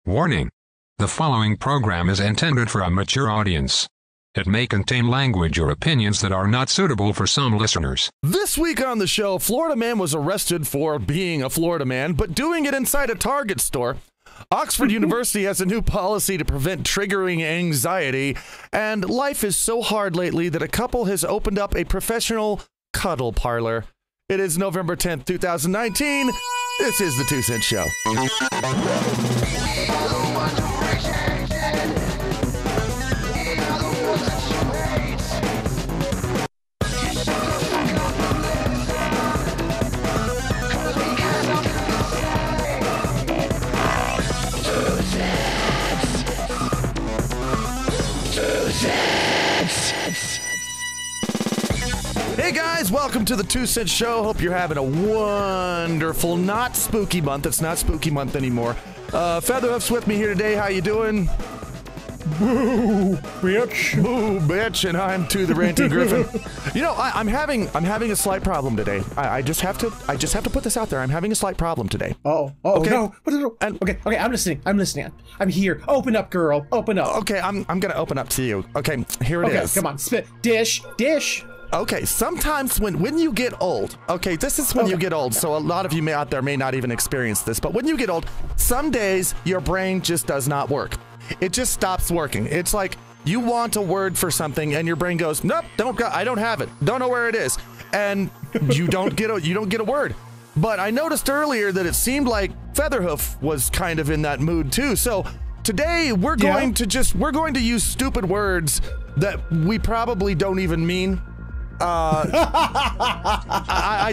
Warning: the following program is intended for a mature audience. It may contain language or opinions that are not suitable for some listeners. This week on the show, Florida man was arrested for being a Florida man, but doing it inside a Target store. Oxford University has a new policy to prevent triggering anxiety, and life is so hard lately that a couple has opened up a professional cuddle parlor. It is November 10th, 2019. This is the 2 Cent Show. Hey guys, welcome to the 2 Cent Show. Hope you're having a wonderful, not spooky month. It's not spooky month anymore. Featherhoof's with me here today. How you doing? Boo, bitch. Boo, bitch. And I'm to the ranting Gryphon. You know, I'm having a slight problem today. I just have to put this out there. I'm having a slight problem today. Oh, okay? No. Okay, I'm listening. I'm here. Open up, girl. Open up. Okay, I'm gonna open up to you. Okay, here it is. Okay, come on. Spit. Dish. Okay, sometimes when you get old, okay, this is when you get old, so a lot of you out there may not even experience this, but when you get old, some days your brain just does not work. It just stops working. It's like you want a word for something and your brain goes, nope, I don't have it. Don't know where it is. And you don't get a word. But I noticed earlier that it seemed like Featherhoof was kind of in that mood too. So today we're going to use stupid words that we probably don't even mean. I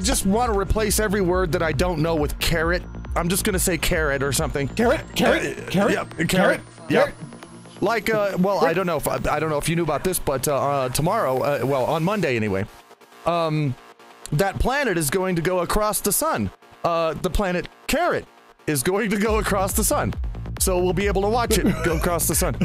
just want to replace every word that I don't know with carrot. I'm just gonna say carrot or something. Carrot. Yep, carrot. Yep. Like, well, I don't know if you knew about this, but tomorrow, well, on Monday anyway, that planet is going to go across the sun. The planet Carrot is going to go across the sun, so we'll be able to watch it go across the sun.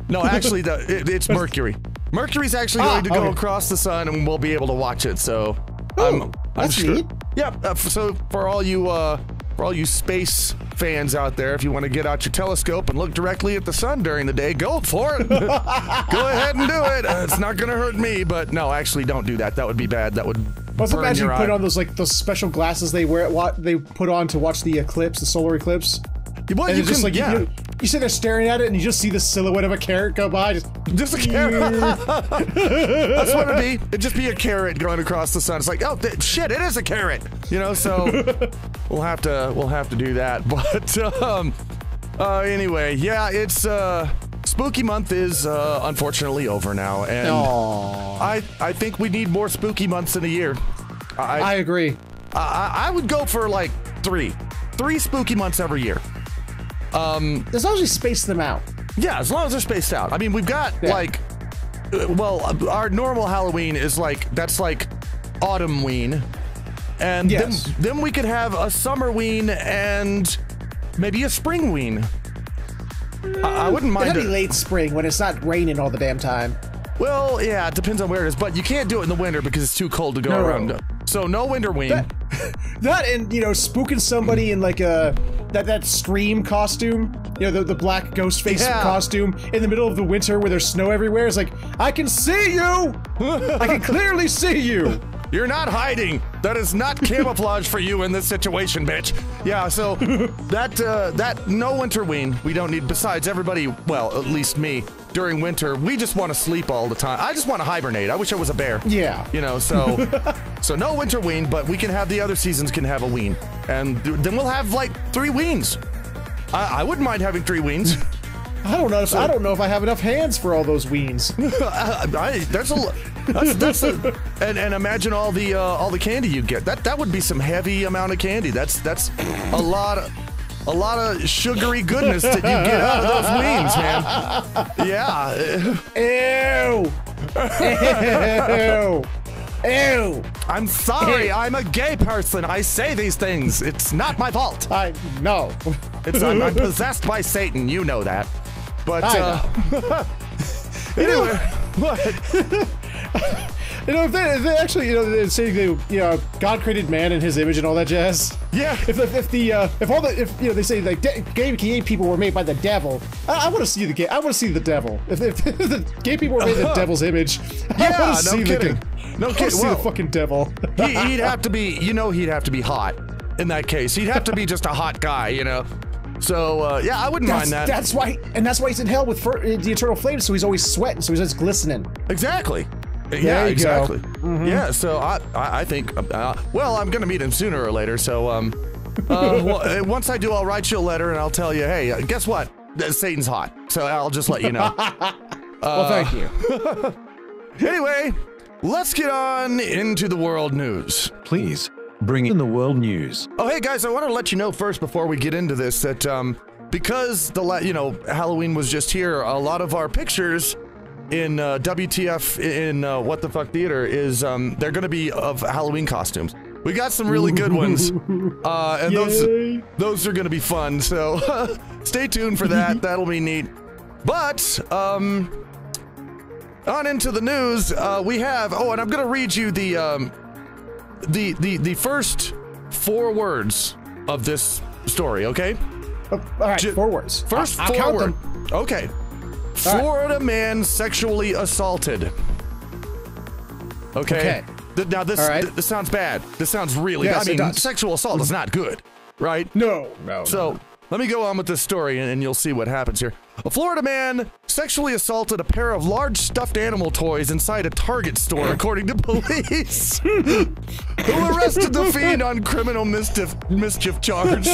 No, actually, it's Mercury. Mercury's actually going to go across the sun, and we'll be able to watch it. So, I'm sure. Neat. Yeah. So for all you space fans out there, if you want to get out your telescope and look directly at the sun during the day, go for it. Go ahead and do it. It's not going to hurt me, but no, actually, don't do that. That would be bad. That would. Imagine you put on those special glasses they put on to watch the eclipse, the solar eclipse. Well, and you sit there staring at it, and you just see the silhouette of a carrot go by. Just a carrot. That's what it'd be. It'd just be a carrot going across the sun. It's like, oh shit, it is a carrot. You know, so we'll have to do that. But anyway, yeah, it's spooky month is unfortunately over now, and I think we need more spooky months in a year. I agree. I would go for like three spooky months every year. As long as you space them out. Yeah, as long as they're spaced out. I mean, we've got our normal Halloween is that's like Autumnween, and then we could have a Summerween and maybe a Springween. I wouldn't mind. It'd be late spring when it's not raining all the damn time. Well, yeah, it depends on where it is, but you can't do it in the winter because it's too cold to go around. So no Winterween. That and spooking somebody in like that Scream costume, the black ghost face costume in the middle of the winter where there's snow everywhere. It's like, I can see you. I can clearly see you. You're not hiding. That is not camouflage for you in this situation, bitch. Yeah, so that no Winterween we don't need. Besides, everybody, well, at least me, during winter, we just want to sleep all the time. I just want to hibernate. I wish I was a bear. Yeah. So no Winterween, but we can have the other seasons can have a ween. And then we'll have like 3 weens. I wouldn't mind having 3 weens. I don't know if I have enough hands for all those weens. And imagine all the candy you get. That would be some heavy amount of candy. That's a lot of sugary goodness that you get out of those weens, man. Yeah. Ew. I'm sorry. I'm a gay person. I say these things. It's not my fault. I know. I'm possessed by Satan. You know that. But I know. anyway, what? if they actually, they're saying God created man in His image and all that jazz. Yeah. If they say like gay people were made by the devil, I want to see the devil. If the gay people were made in the devil's image, I want to see kidding. the fucking devil. He'd have to be, he'd have to be hot in that case. He'd have to be just a hot guy, So yeah, I wouldn't mind that. That's why he's in hell with the eternal flames. So he's always sweating. So he's always glistening. Exactly. Yeah, exactly. Mm-hmm. Yeah. So I think well, I'm gonna meet him sooner or later. So once I do, I'll write you a letter and I'll tell you, hey, guess what? Satan's hot. So I'll just let you know. Well, thank you. Anyway, let's get on into the world news. Please, bring in the world news. Oh, hey guys, I want to let you know first before we get into this that because Halloween was just here, a lot of our pictures in WTF in What the Fuck Theater is they're going to be of Halloween costumes. We got some really good ones, and those are going to be fun. So stay tuned for that. That'll be neat. But on into the news, we have. Oh, and I'm going to read you the first 4 words of this story. Okay. All right. 4 words. First I'll 4 count words. them. Okay. Florida man sexually assaulted. Okay. Now this sounds bad. This sounds really bad. I mean, sexual assault is not good, right? No. So let me go on with this story and you'll see what happens here. A Florida man sexually assaulted a pair of large stuffed animal toys inside a Target store, according to police, who arrested the fiend on criminal mischief charge.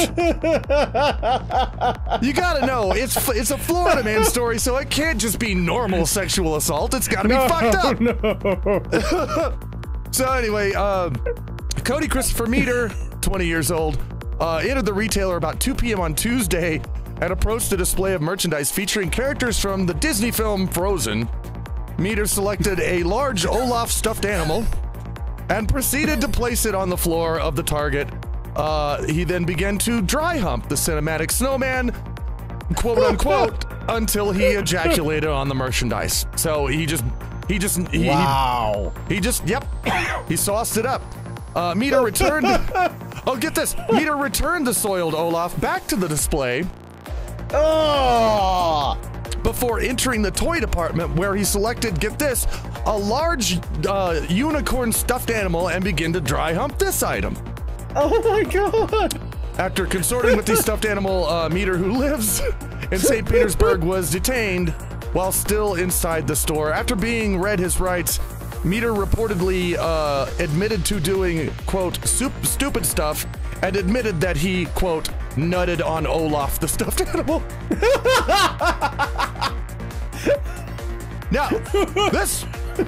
You gotta know, it's a Florida man story, so it can't just be normal sexual assault. It's gotta be fucked up. No. So anyway, Cody Christopher Meter, 20 years old, entered the retailer about 2 p.m. on Tuesday and approached a display of merchandise featuring characters from the Disney film Frozen. Meter selected a large Olaf stuffed animal and proceeded to place it on the floor of the Target. He then began to dry hump the cinematic snowman, quote unquote, until he ejaculated on the merchandise. So he sauced it up. Meter returned. Oh, get this. Meter returned the soiled Olaf back to the display. Oh! Before entering the toy department, where he selected, get this, a large unicorn stuffed animal and began to dry hump this item. Oh my god! After consorting with the stuffed animal, Meter, who lives in St. Petersburg, was detained while still inside the store. After being read his rights, Meter reportedly admitted to doing, quote, stupid stuff, and admitted that he, quote, nutted on Olaf the stuffed animal. Now,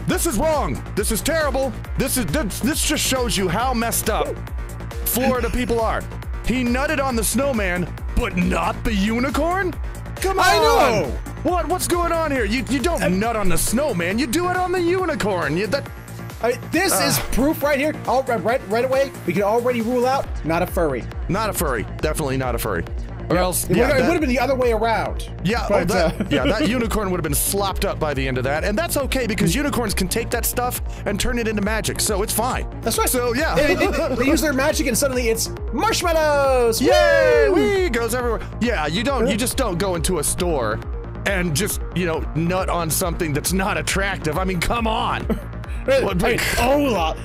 this is wrong. This is terrible. This just shows you how messed up Florida people are. He nutted on the snowman, but not the unicorn? Come on. I know. What's going on here? You don't nut on the snowman. You do it on the unicorn. This is proof right here. Right away, we can already rule out not a furry. Not a furry. Definitely not a furry. Or else, it would have been the other way around. Yeah, but, that unicorn would have been slopped up by the end of that, and that's okay because unicorns can take that stuff and turn it into magic, so it's fine. That's right. So yeah, they use their magic, and suddenly it's marshmallows. Yay! Wee! Goes everywhere. Yeah, you just don't go into a store and just nut on something that's not attractive. I mean, come on. Olaf.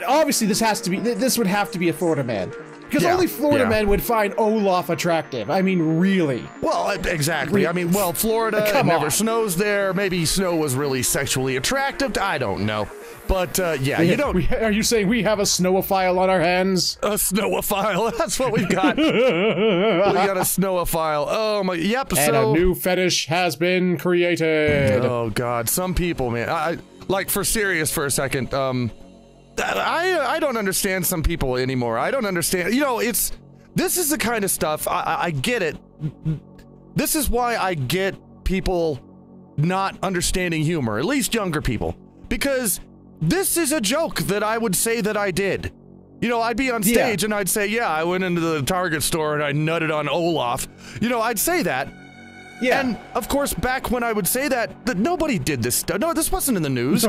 Obviously this would have to be a Florida man. Because only Florida men would find Olaf attractive. I mean, really. Well, exactly. I mean, Florida, never snows there. Maybe snow was really sexually attractive. I don't know. But, Are you saying we have a snowophile on our hands? A snowophile. That's what we've got. We got a snowophile. Oh, my. Yep. And a new fetish has been created. Oh, God. Some people, man. For serious for a second, I don't understand some people anymore. I don't understand. This is the kind of stuff, I get it. This is why I get people not understanding humor, at least younger people. Because this is a joke that I would say that I did. I'd be on stage and I'd say, I went into the Target store and I nutted on Olaf. I'd say that. Yeah. And, of course, back when I would say that nobody did this stuff. No, this wasn't in the news.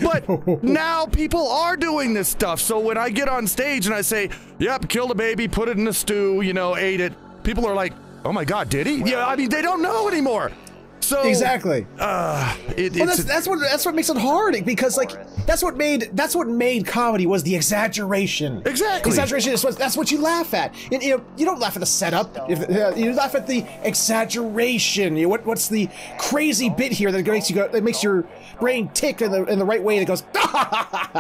But now people are doing this stuff. So when I get on stage and I say, yep, killed a baby, put it in a stew, you know, ate it, people are like, oh my God, did he? Yeah, I mean, they don't know anymore. So exactly. That's what makes it hard, because like that's what made comedy was the exaggeration. Exactly. Exaggeration is that's what you laugh at. And, you don't laugh at the setup. You laugh at the exaggeration. What's the crazy bit here that makes your brain tick in the right way that goes.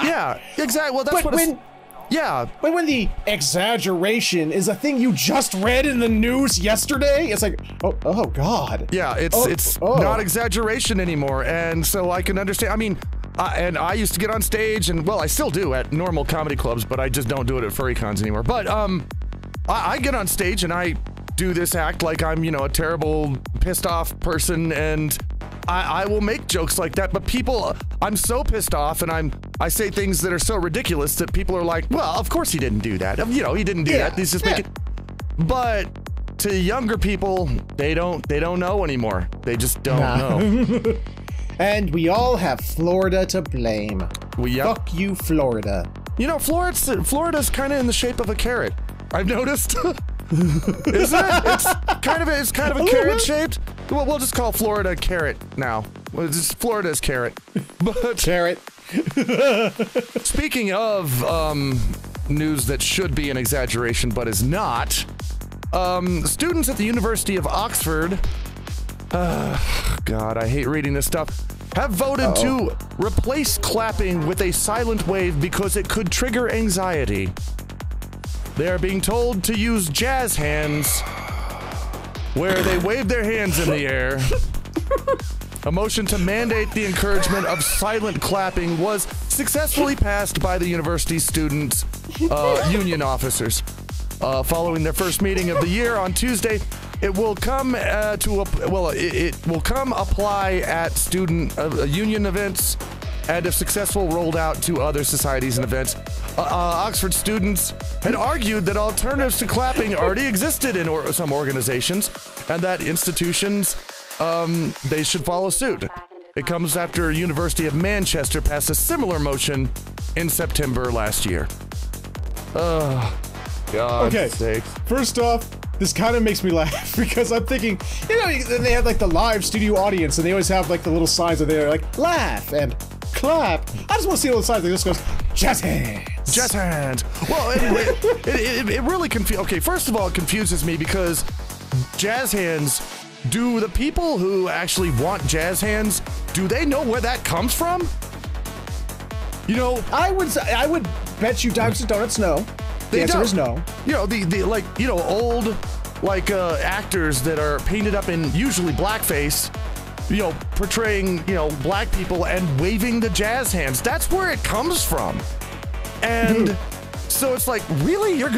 Yeah, exactly. Well, that's But when the exaggeration is a thing you just read in the news yesterday, it's like, oh God. Yeah, it's not exaggeration anymore, and so I can understand. I mean, and I used to get on stage, and well, I still do at normal comedy clubs, but I just don't do it at furry cons anymore. But I get on stage and I do this act like I'm, a terrible, pissed off person, and I will make jokes like that, but people, I'm so pissed off, and I say things that are so ridiculous that people are like, well, of course he didn't do that. He didn't do that. He's just making. But to younger people, they don't know anymore. They just don't know. And we all have Florida to blame. Fuck you, Florida. Florida's kind of in the shape of a carrot. I've noticed. Isn't it? It's kind of a carrot shaped. Well, we'll just call Florida carrot now. Florida's carrot. But carrot. Speaking of news that should be an exaggeration but is not, students at the University of Oxford, God, I hate reading this stuff, have voted to replace clapping with a silent wave because it could trigger anxiety. They are being told to use jazz hands, where they wave their hands in the air. A motion to mandate the encouragement of silent clapping was successfully passed by the university students' union officers. Following their first meeting of the year on Tuesday, it will come apply at student union events, and if successful, rolled out to other societies and events. Oxford students had argued that alternatives to clapping already existed in some organizations, and that institutions, they should follow suit. It comes after University of Manchester passed a similar motion in September last year. Oh, God's sakes. First off, this kind of makes me laugh because I'm thinking, they have like the live studio audience, and they always have like the little signs that they're like, laugh and clap. I just want to see all the signs that just goes, jazz hands. Jazz hands. Well, it really confuses. Okay, first of all, it confuses me because jazz hands, do the people who actually want jazz hands, do they know where that comes from? I would bet you dimes and donuts no. The answer is no. Old actors that are painted up in usually blackface, portraying, black people and waving the jazz hands. That's where it comes from. And so it's like, really? You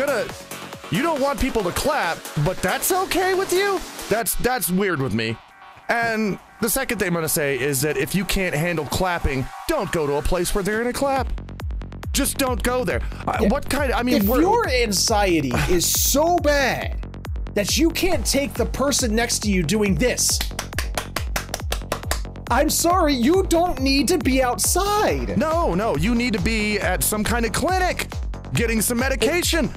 don't want people to clap, but that's okay with you? That's weird with me. And the second thing I'm going to say is that if you can't handle clapping, don't go to a place where they're going to clap. Just don't go there. If your anxiety is so bad that you can't take the person next to you doing this, I'm sorry, you don't need to be outside. No, you need to be at some kind of clinic getting some medication.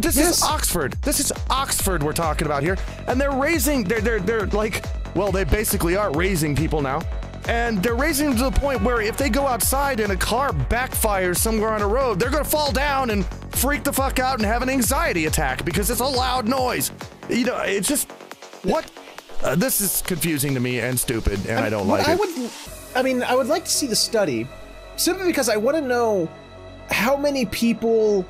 This is Oxford. This is Oxford we're talking about here. And they're they basically are raising people now. And they're raising them to the point where if they go outside and a car backfires somewhere on a road, they're going to fall down and freak the fuck out and have an anxiety attack because it's a loud noise. It's just, what? This is confusing to me and stupid, and I don't like it. I would like to see the study, simply because I want to know how many people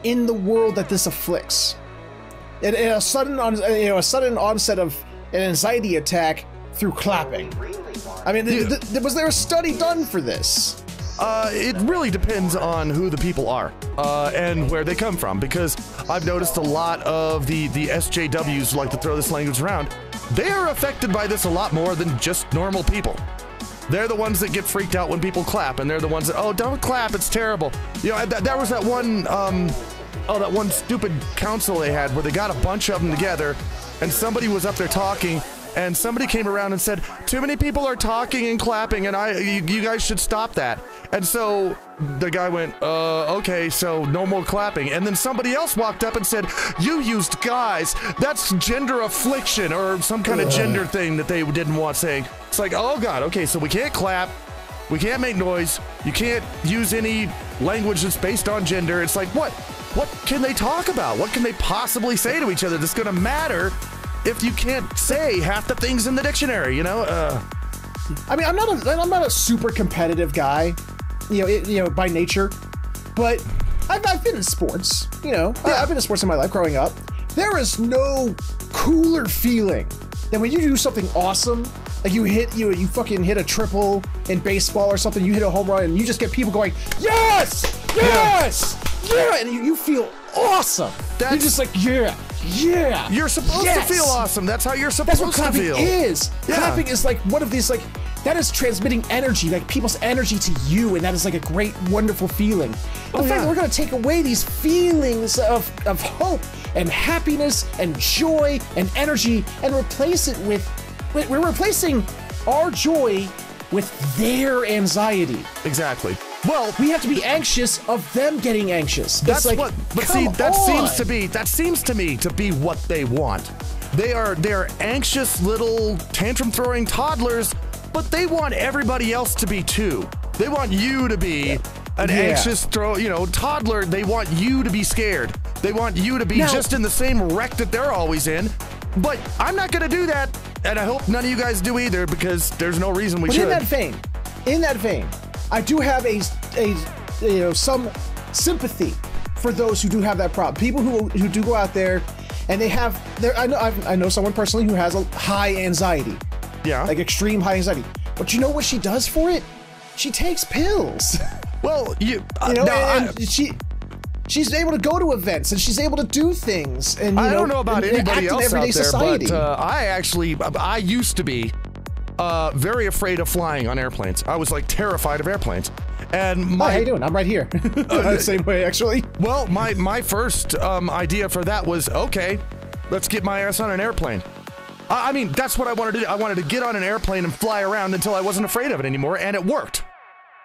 in the world that this afflicts. And a sudden onset of an anxiety attack through clapping. Was there a study done for this? It really depends on who the people are and where they come from, because I've noticed a lot of the SJWs like to throw this language around. They are affected by this a lot more than just normal people. They're the ones that get freaked out when people clap, and they're the ones that, don't clap, it's terrible. There was that one stupid council they had where they got a bunch of them together, and somebody was up there talking, and somebody came around and said, too many people are talking and clapping, and you guys should stop that. And so the guy went, okay, so no more clapping. And then somebody else walked up and said, you used guys. That's gender affliction or some kind of gender thing that they didn't want saying. It's like, oh God, okay, so we can't clap. We can't make noise. You can't use any language that's based on gender. It's like, what? What can they talk about? What can they possibly say to each other that's going to matter if you can't say half the things in the dictionary, you know? I mean, I'm not a super competitive guy, you know, by nature, but I've been in sports, you know. I've been in sports in my life growing up. There is no cooler feeling than when you do something awesome. Like you fucking hit a triple in baseball or something, you hit a home run and you just get people going, yes, yes, yeah, and you feel awesome. You're just like, yeah. You're supposed to feel awesome. That's how you're supposed to feel. That's what clapping is. Yeah. Clapping is like one of these, like, that is transmitting energy, like people's energy to you, and that is like a great, wonderful feeling. The fact that we're gonna take away these feelings of hope and happiness and joy and energy and replace it with, we're replacing our joy with their anxiety. Exactly. Well, we have to be anxious of them getting anxious. That's like, what. But see, that seems to me to be what they want. They're anxious little tantrum throwing toddlers, but they want everybody else to be too. They want you to be an anxious toddler. They want you to be scared. They want you to be just in the same wreck that they're always in. But I'm not going to do that, and I hope none of you guys do either, because there's no reason we should. In that vein, I do have some sympathy for those who do have that problem. People who do go out there and they have I know someone personally who has a high anxiety. Yeah. Like extreme high anxiety. But you know what she does for it? She takes pills. Well, she's able to go to events and she's able to do things. And I don't know about anybody else out there, society. but I used to be very afraid of flying on airplanes. I was like terrified of airplanes. And how you doing? I'm right here. The same way, actually. Well, my first idea for that was, okay, let's get my ass on an airplane. I mean, that's what I wanted to do. I wanted to get on an airplane and fly around until I wasn't afraid of it anymore, and it worked.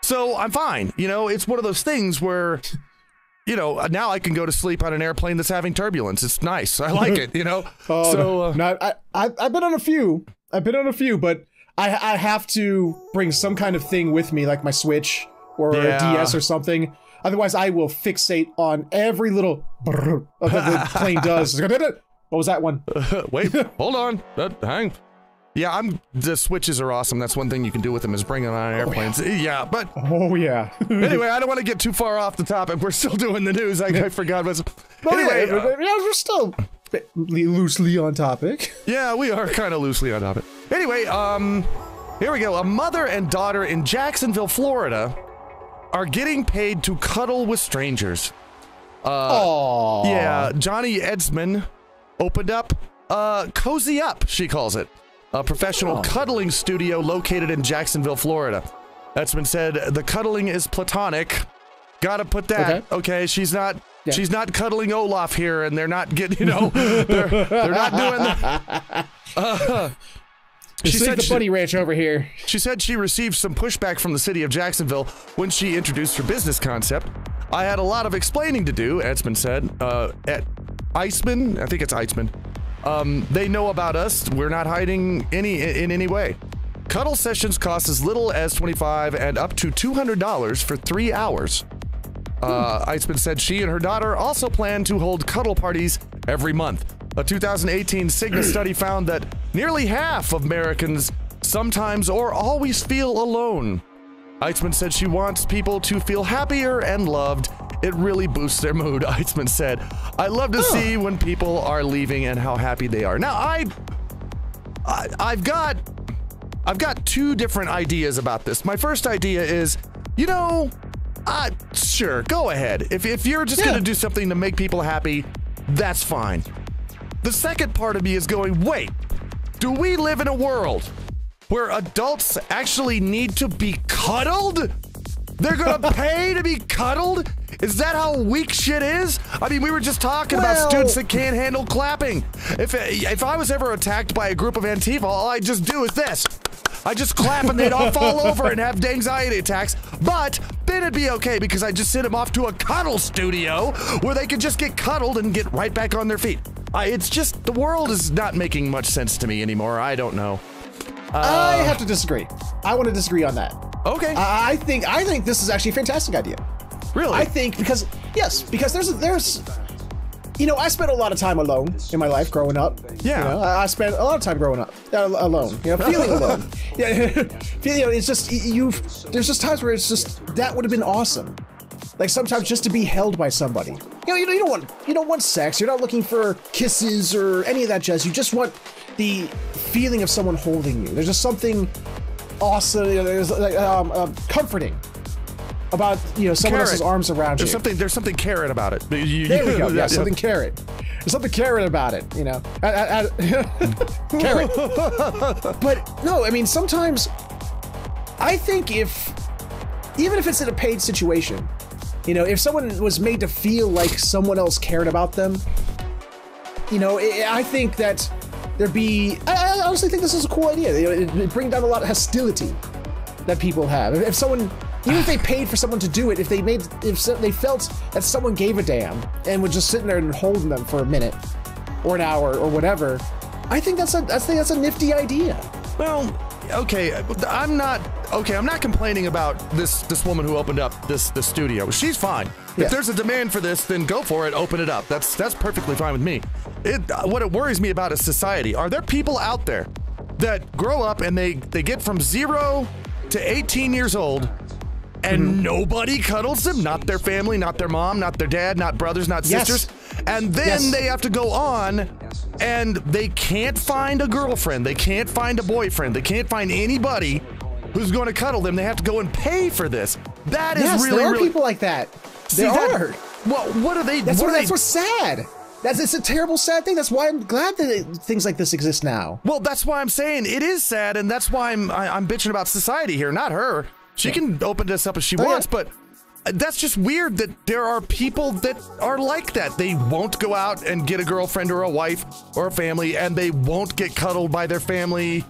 So I'm fine. You know, it's one of those things where, you know, now I can go to sleep on an airplane that's having turbulence. It's nice. I like it, you know? I've been on a few. But I have to bring some kind of thing with me, like my Switch or a DS or something. Otherwise, I will fixate on every little brrr that the plane does. What was that one? Wait, hold on. Hang. Yeah, the Switches are awesome. That's one thing you can do with them is bring them on airplanes. Yeah, but... Oh, yeah. Anyway, I don't want to get too far off the topic. We're still doing the news. I forgot. Anyway, we're still loosely on topic. Yeah, we are kind of loosely on topic. Anyway, here we go. A mother and daughter in Jacksonville, Florida are getting paid to cuddle with strangers. Yeah, Johnny Edsman opened up Cozy Up, she calls it. A professional cuddling studio located in Jacksonville, Florida. Edsman said the cuddling is platonic. Gotta put that. Okay, she's not cuddling Olaf here, and they're not getting, you know, they're not doing that. She said the Bunny Ranch over here. She said she received some pushback from the city of Jacksonville when she introduced her business concept. I had a lot of explaining to do, Edsman said. At Eitzman, I think it's Eitzman. They know about us. We're not hiding in any way. Cuddle sessions cost as little as $25 and up to $200 for 3 hours. Eitzman said she and her daughter also plan to hold cuddle parties every month. A 2018 Cigna study found that nearly half of Americans sometimes or always feel alone. Eitzman said she wants people to feel happier and loved. It really boosts their mood, Eitzman said. I love to see when people are leaving and how happy they are. Now, I've got two different ideas about this. My first idea is, you know, sure, go ahead. If you're just gonna do something to make people happy, that's fine. The second part of me is going, wait, do we live in a world where adults actually need to be cuddled? They're gonna pay to be cuddled? Is that how weak shit is? I mean, we were just talking about students that can't handle clapping. If I was ever attacked by a group of Antifa, all I just do is this. I just clap and they'd all fall over and have anxiety attacks. But then it'd be okay because I just send them off to a cuddle studio where they could just get cuddled and get right back on their feet. It's just, the world is not making much sense to me anymore. I don't know. I have to disagree. I want to disagree on that. Okay. I think this is actually a fantastic idea. Really? I think because there's you know, I spent a lot of time alone in my life growing up. Yeah. You know, I spent a lot of time growing up alone. You know, feeling alone. Yeah. You know, it's just there's just times where it's just that would have been awesome. Like sometimes just to be held by somebody. You don't want sex. You're not looking for kisses or any of that jazz. You just want the feeling of someone holding you. There's just something awesome. You know, there's like comforting about, you know, someone else's arms around you. There's something carrot about it. There we go. Yeah, something carrot. There's something carrot about it. You know, carrot. But no, I mean sometimes I think even if it's in a paid situation, you know, if someone was made to feel like someone else cared about them, you know, I think that there'd be. I honestly think this is a cool idea. You know, it bring down a lot of hostility that people have. If someone, even if they paid for someone to do it, if they felt that someone gave a damn and was just sitting there and holding them for a minute or an hour or whatever, I think that's a nifty idea. Well, okay, I'm not complaining about this woman who opened up this studio. She's fine. Yeah. If there's a demand for this, then go for it. Open it up. That's perfectly fine with me. What it worries me about is society. Are there people out there that grow up and they get from 0 to 18 years old and nobody cuddles them? Not their family, not their mom, not their dad, not brothers, not sisters. And then they have to go on and they can't find a girlfriend. They can't find a boyfriend. They can't find anybody who's going to cuddle them. They have to go and pay for this. That is really, there are people like that. There are. Well, what are they? That's what's sad. It's a terrible, sad thing. That's why I'm glad that things like this exist now. Well, that's why I'm saying it is sad, and that's why I'm bitching about society here, not her. She can open this up as she wants, but that's just weird that there are people that are like that. They won't go out and get a girlfriend or a wife or a family, and they won't get cuddled by their family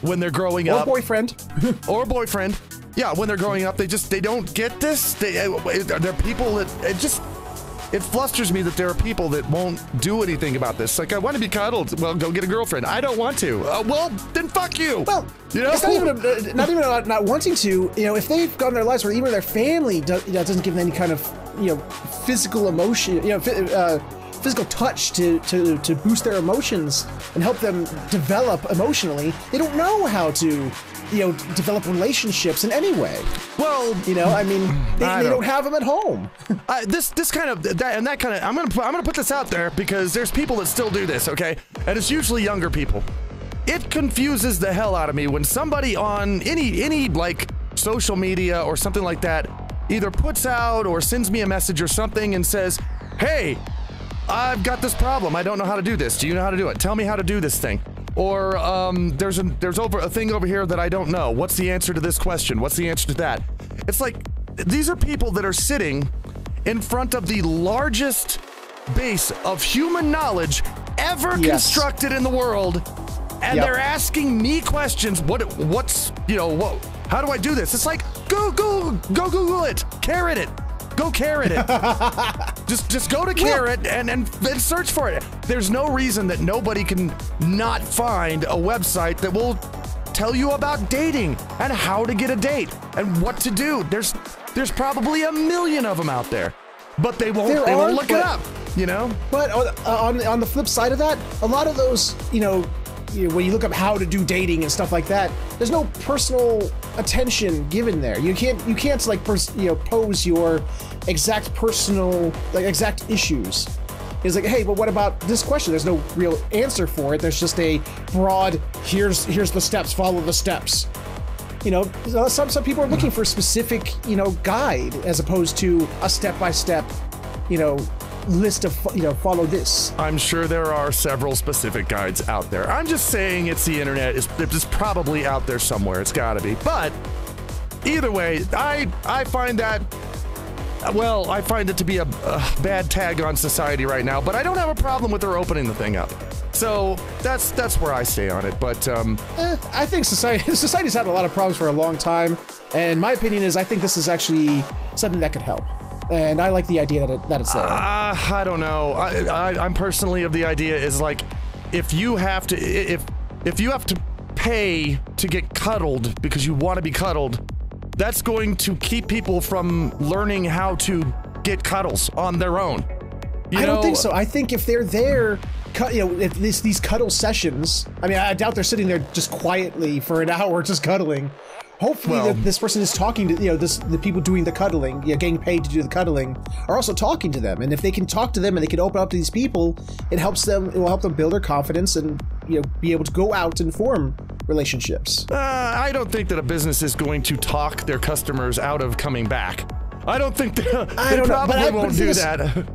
when they're growing up. Or boyfriend. Or boyfriend. Yeah, when they're growing up, they don't get this. They're people that it flusters me that there are people that won't do anything about this. Like, I want to be cuddled. Well, go get a girlfriend. I don't want to. Well, then fuck you. Well, you know? It's not even not wanting to. You know, if they've gone their lives where even their family doesn't give them any kind of, you know, physical emotion, you know, physical touch to boost their emotions and help them develop emotionally, they don't know how to, you know, develop relationships in any way. Well, you know, I mean, they don't have them at home. This kind of that kind of I'm gonna put this out there because there's people that still do this, okay, and it's usually younger people. It confuses the hell out of me when somebody on any like social media or something like that either puts out or sends me a message or something and says, "Hey, I've got this problem. I don't know how to do this. Do you know how to do it? Tell me how to do this thing." Or there's a thing over here that I don't know. What's the answer to this question? What's the answer to that? It's like these are people that are sitting in front of the largest base of human knowledge ever constructed in the world, and they're asking me questions. What's you know what? How do I do this? It's like go Google it, carrot it. Go carrot it. just go to carrot and search for it. There's no reason that nobody can not find a website that will tell you about dating and how to get a date and what to do. There's probably a million of them out there, but they won't look it up, you know? But on the flip side of that, a lot of those, you know, when you look up how to do dating and stuff like that, there's no personal attention given there. You can't like pose your exact personal, like exact issues. It's like, hey, but what about this question? There's no real answer for it. There's just a broad, here's the steps, follow the steps. You know, some people are looking for a specific, you know, guide as opposed to a step-by-step, you know, list of, you know, follow this. I'm sure there are several specific guides out there. I'm just saying it's the internet. It's probably out there somewhere. It's got to be. But either way, I find that well, I find it to be a bad tag on society right now, but I don't have a problem with her opening the thing up. So that's where I stay on it. But I think society's had a lot of problems for a long time, and my opinion is I think this is actually something that could help. And I like the idea that it's there. I don't know. I'm personally of the idea is like, if you have to pay to get cuddled because you want to be cuddled, that's going to keep people from learning how to get cuddles on their own. I don't think so. I think if they're there, if these cuddle sessions, I mean, I doubt they're sitting there just quietly for an hour just cuddling. Hopefully this person is talking to, the people doing the cuddling, getting paid to do the cuddling, are also talking to them. And if they can talk to them and they can open up to these people, it will help them build their confidence and, be able to go out and form relationships. I don't think that a business is going to talk their customers out of coming back. I don't think they probably won't do that.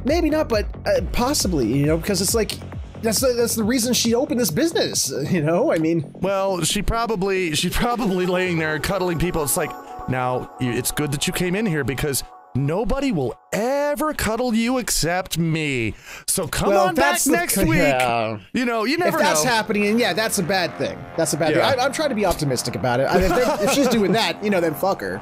Maybe not, but possibly, because it's like, that's the reason she opened this business, I mean. Well, she's probably laying there cuddling people. It's like, now, it's good that you came in here because nobody will ever cuddle you except me. So come on back next week. Yeah. You never know. If that's happening, that's a bad thing. That's a bad thing. I'm trying to be optimistic about it. I mean, if she's doing that, then fuck her.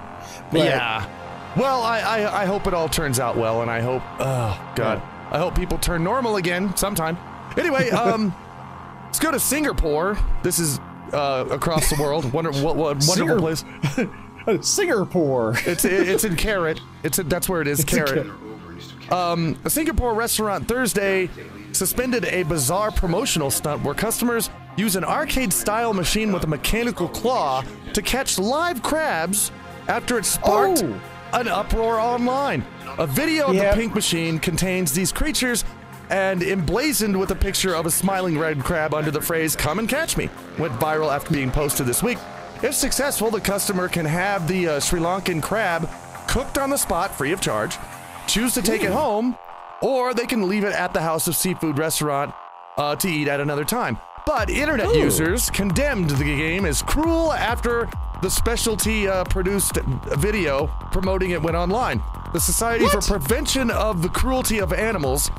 But, yeah. Well, I hope it all turns out well, and I hope, oh, God, I hope people turn normal again sometime. Anyway, let's go to Singapore. This is across the world. What wonderful place. Singapore. It's in Carrot. That's where it is, Carrot. A Singapore restaurant Thursday suspended a bizarre promotional stunt where customers use an arcade-style machine with a mechanical claw to catch live crabs after it sparked an uproar online. A video of the pink machine contains these creatures and emblazoned with a picture of a smiling red crab under the phrase, "Come and catch me," went viral after being posted this week. If successful, the customer can have the Sri Lankan crab cooked on the spot free of charge, choose to take it home, or they can leave it at the House of Seafood restaurant to eat at another time. But internet users condemned the game as cruel after the specialty produced video promoting it went online. The Society for Prevention of the Cruelty of Animals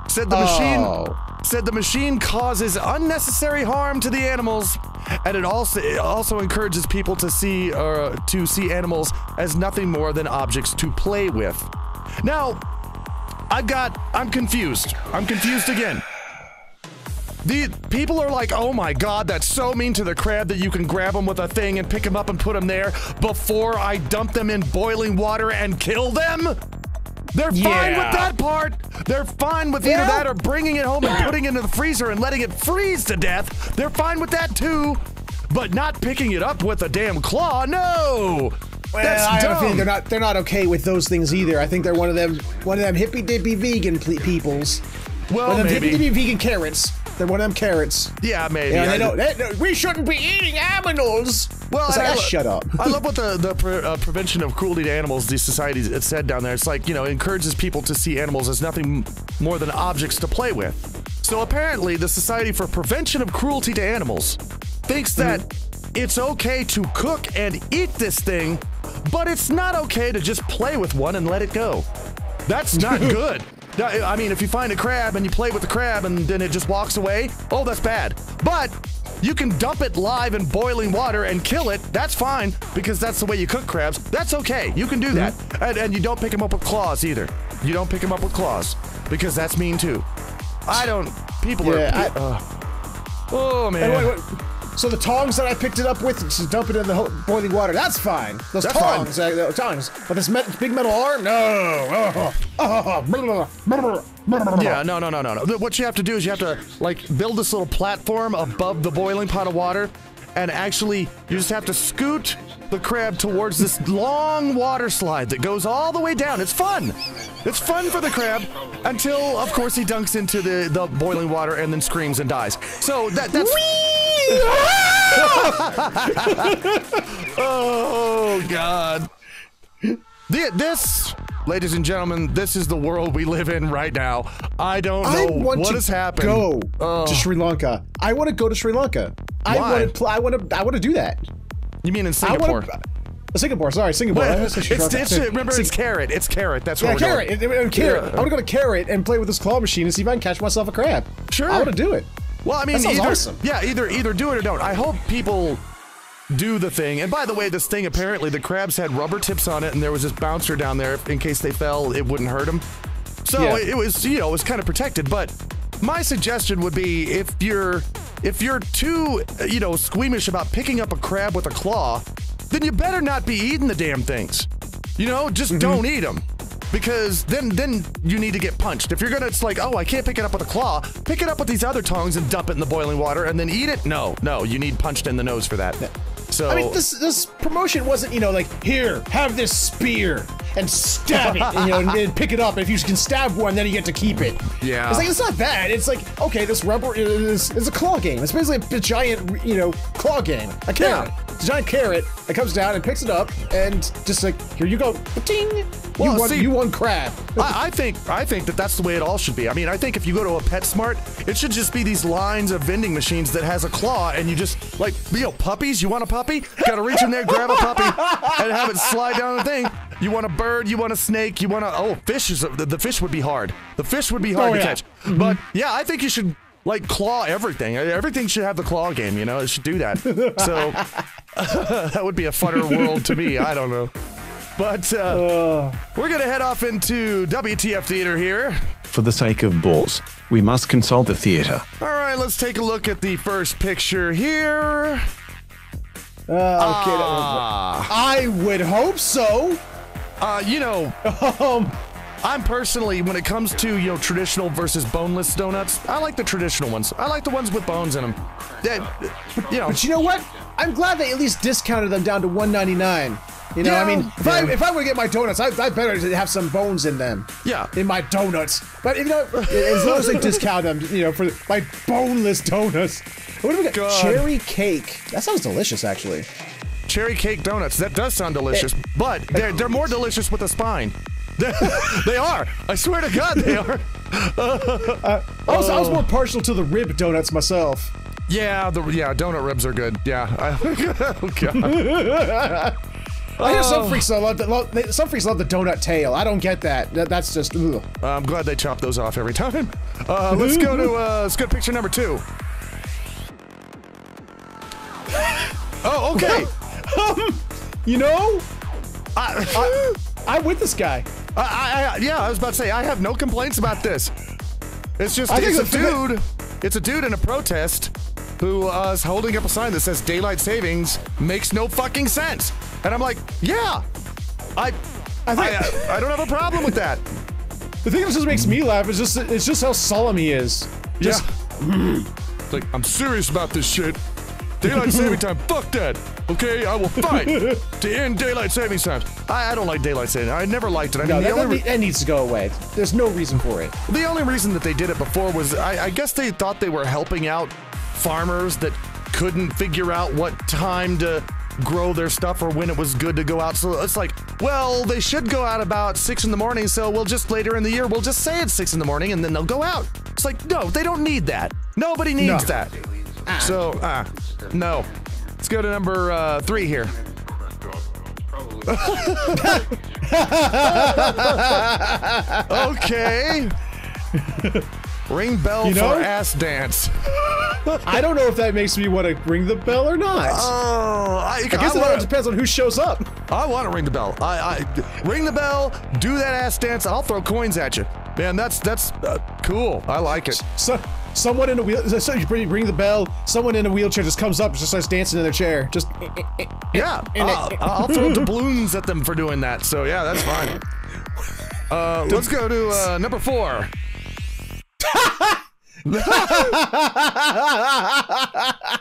said the machine causes unnecessary harm to the animals, and it also encourages people to see animals as nothing more than objects to play with. Now, I'm confused. I'm confused again. The people are like, oh my God, that's so mean to the crab that you can grab them with a thing and pick them up and put them there before I dump them in boiling water and kill them? They're fine with that part. They're fine with either that or bringing it home and putting it in the freezer and letting it freeze to death. They're fine with that too, but not picking it up with a damn claw. No, that's dumb. I have a feeling they're not okay with those things either. I think they're one of them hippy dippy vegan peoples. Well, one of them maybe hippy dippy vegan carrots. They're one of them carrots. Yeah, maybe. Yeah, we shouldn't be eating animals. Well, shut up. I love what the prevention of cruelty to animals, the society said down there. It's like, encourages people to see animals as nothing more than objects to play with. So apparently the Society for Prevention of Cruelty to Animals thinks that it's okay to cook and eat this thing, but it's not okay to just play with one and let it go. That's not good. I mean, if you find a crab and you play with the crab and then it just walks away, oh, that's bad. But you can dump it live in boiling water and kill it. That's fine, because that's the way you cook crabs. That's okay. You can do that. And you don't pick them up with claws either. You don't pick them up with claws, because that's mean too. People are... oh, man. Wait. So the tongs that I picked it up with, just dump it in the boiling water. That's fine. Those tongs, tongs. But this big metal arm, no. Yeah, no. What you have to do is you have to build this little platform above the boiling pot of water, and actually you just have to scoot the crab towards this long water slide that goes all the way down. It's fun. It's fun for the crab until, of course, he dunks into the boiling water and then screams and dies. So that's... Oh, God. This, ladies and gentlemen, this is the world we live in right now. I don't know what has happened. Go to Sri Lanka. I want to go to Sri Lanka. Why? I want to do that. You mean in Singapore? Singapore, sorry, Singapore. Remember, it's carrot. It's carrot. That's what we're carrot. doing. Carrot. Yeah. I want to go to carrot and play with this claw machine and see if I can catch myself a crab. Sure. I want to do it. Well, I mean, that sounds awesome. Yeah, either do it or don't. I hope people do the thing. And by the way, this thing, apparently the crabs had rubber tips on it, and there was this bouncer down there in case they fell, it wouldn't hurt them. So it was, it was kind of protected. But my suggestion would be if you're too, squeamish about picking up a crab with a claw, then you better not be eating the damn things. Just don't eat them. Because then you need to get punched. If you're gonna, it's like, oh, I can't pick it up with a claw. Pick it up with these other tongs and dump it in the boiling water and then eat it. No, you need punched in the nose for that. So I mean, this promotion wasn't, like, here, have this spear and stab it, and pick it up. And if you can stab one, then you get to keep it. Yeah. It's like, it's not that. It's like, okay, this rubber is a claw game. It's basically a giant, claw game. A carrot. Yeah. It's a giant carrot that comes down and picks it up and just like, here you go, ding. Well, you won crab. I think that's the way it all should be. I mean, I think if you go to a PetSmart, it should just be these lines of vending machines that has a claw, and you just, like, puppies, you want a puppy? Gotta reach in there, grab a puppy, and have it slide down the thing. You want a bird, you want a snake, you want fish. The fish would be hard. The fish would be hard to catch. But, yeah, I think you should, like, claw everything. Everything should have the claw game, It should do that. So, that would be a funner world to me. I don't know. But we're going to head off into WTF Theater here. For the sake of balls, we must consult the theater. All right, let's take a look at the first picture here. Okay. I would hope so. I'm personally, when it comes to, traditional versus boneless donuts, I like the traditional ones. I like the ones with bones in them. But you know what? I'm glad they at least discounted them down to $1.99. I mean, if I were to get my donuts, I better have some bones in them. Yeah. In my donuts. But, as long as they discount them, for my boneless donuts. What do we got? God. Cherry cake. That sounds delicious, actually. Cherry cake donuts. That does sound delicious. But they're more delicious with a spine. They are. I swear to God, they are. I was more partial to the rib donuts myself. Yeah, donut ribs are good. Yeah. Oh, God. I hear some freaks love the donut tail. I don't get that. That's just. Ugh. I'm glad they chop those off every time. Let's go to picture number 2. Oh, okay. I'm with this guy. I was about to say I have no complaints about this. It's just it's a dude in a protest who is holding up a sign that says daylight savings makes no fucking sense. And I'm like, yeah, I don't have a problem with that. The thing that just makes me laugh is just how solemn he is. Just, It's like, I'm serious about this shit. Daylight saving time, fuck that. Okay, I will fight to end daylight saving times. I don't like daylight saving. I never liked it. I mean, that needs to go away. There's no reason for it. The only reason that they did it before was, I guess they thought they were helping out farmers that couldn't figure out what time to grow their stuff or when it was good to go out. So it's like, well, they should go out about 6 in the morning, so we'll just later in the year, we'll just say it's 6 in the morning and then they'll go out. It's like, no, they don't need that. Nobody needs that. So, no. Let's go to number 3 here. Okay. Ring bell for ass dance. I don't know if that makes me want to ring the bell or not. I guess it all depends on who shows up. I want to ring the bell. I ring the bell, do that ass dance, I'll throw coins at you. Man, that's cool. I like it. So, someone in a wheel. So you ring the bell. Someone in a wheelchair just comes up and just starts dancing in their chair. Just yeah. I'll throw doubloons at them for doing that. So yeah, that's fine. Let's go to number 4.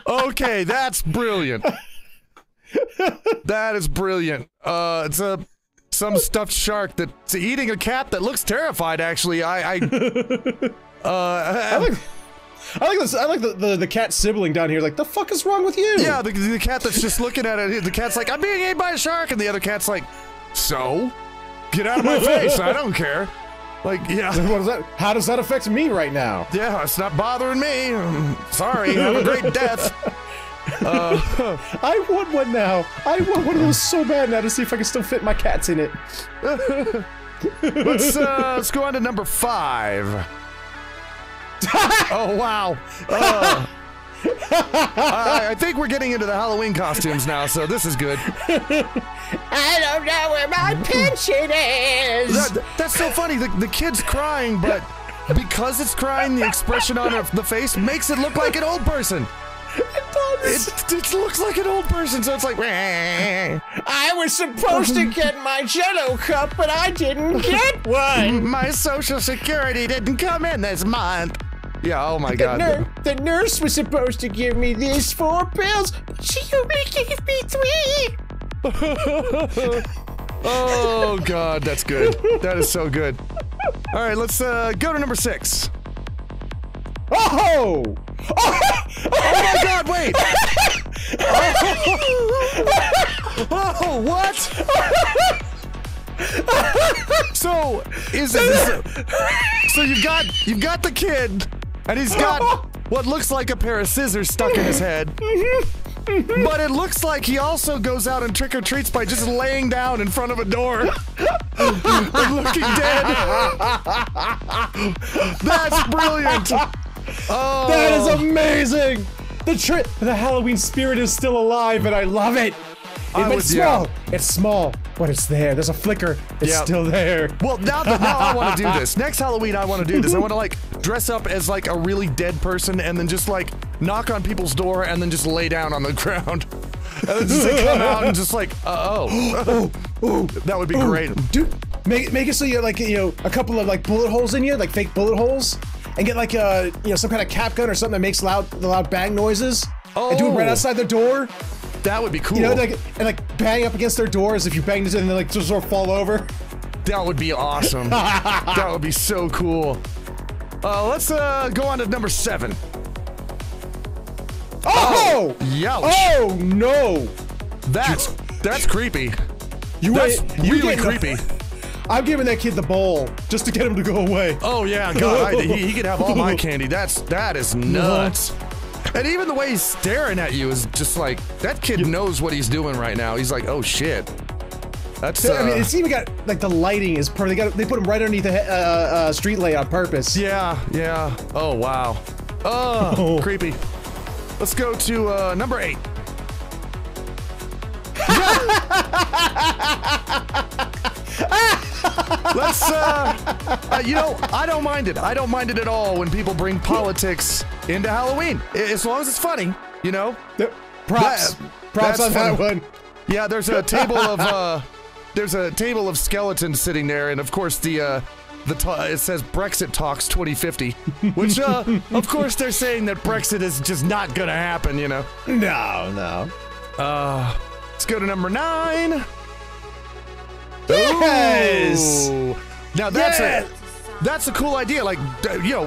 Okay, that's brilliant. That is brilliant. It's some stuffed shark that's eating a cat that looks terrified. Actually, I like the cat sibling down here. Like, the fuck is wrong with you? Yeah, the cat that's just looking at it. The cat's like, I'm being ate by a shark, and the other cat's like, so, get out of my face. I don't care. Like, yeah. What is that? How does that affect me right now? Yeah, it's not bothering me. Sorry. Have a great death. I want one now. I want one of those so bad now to see if I can still fit my cats in it. Let's go on to number 5. Oh, wow. I think we're getting into the Halloween costumes now, so this is good. I don't know where my pension is. That's so funny. The kid's crying, but because it's crying, the expression on the face makes it look like an old person. It looks like an old person, so it's like... I was supposed to get my Jello cup, but I didn't get one. My Social Security didn't come in this month. Yeah, oh my God. The nurse was supposed to give me these 4 pills, but she only gave me 3. Oh God, that's good. That is so good. All right, let's go to number 6. Oh! Oh my God, wait! Oh, what? So you've got the kid, and he's got what looks like a pair of scissors stuck in his head. But it looks like he also goes out and trick-or-treats by just laying down in front of a door and looking dead. That's brilliant. Oh. That is amazing. The Halloween spirit is still alive, and I love it. It's small. Yeah. It's small, but it's there. There's a flicker. It's still there. Well, now I want to do this. Next Halloween, I want to do this. I want to like dress up as like a really dead person, and then just like knock on people's door, and then just lay down on the ground, and then just like, come out and just like, that would be great. Dude, make it so you have like a couple of like bullet holes in you, like fake bullet holes, and get like some kind of cap gun or something that makes loud bang noises, and do it right outside the door. That would be cool. And bang up against their doors. If you bang into it and they like just sort of fall over. That would be awesome. That would be so cool. Let's go on to number 7. Oh! Youch. Oh no! That's creepy. That's really creepy. I'm giving that kid the bowl just to get him to go away. Oh yeah, God, he could have all my candy. That is nuts. And even the way he's staring at you is just like, that kid knows what he's doing right now. He's like, oh shit. That's I mean, it's even got, like, the lighting is perfect. They put him right underneath the street light on purpose. Yeah. Oh, wow. Oh, creepy. Let's go to number 8. Let's, I don't mind it. I don't mind it at all when people bring politics into Halloween. As long as it's funny, Props on that one. Yeah, there's a table of, skeletons sitting there, and of course it says Brexit talks 2050, which, of course they're saying that Brexit is just not gonna happen, No. Let's go to number 9. Yes! Ooh. Now that's a cool idea, like,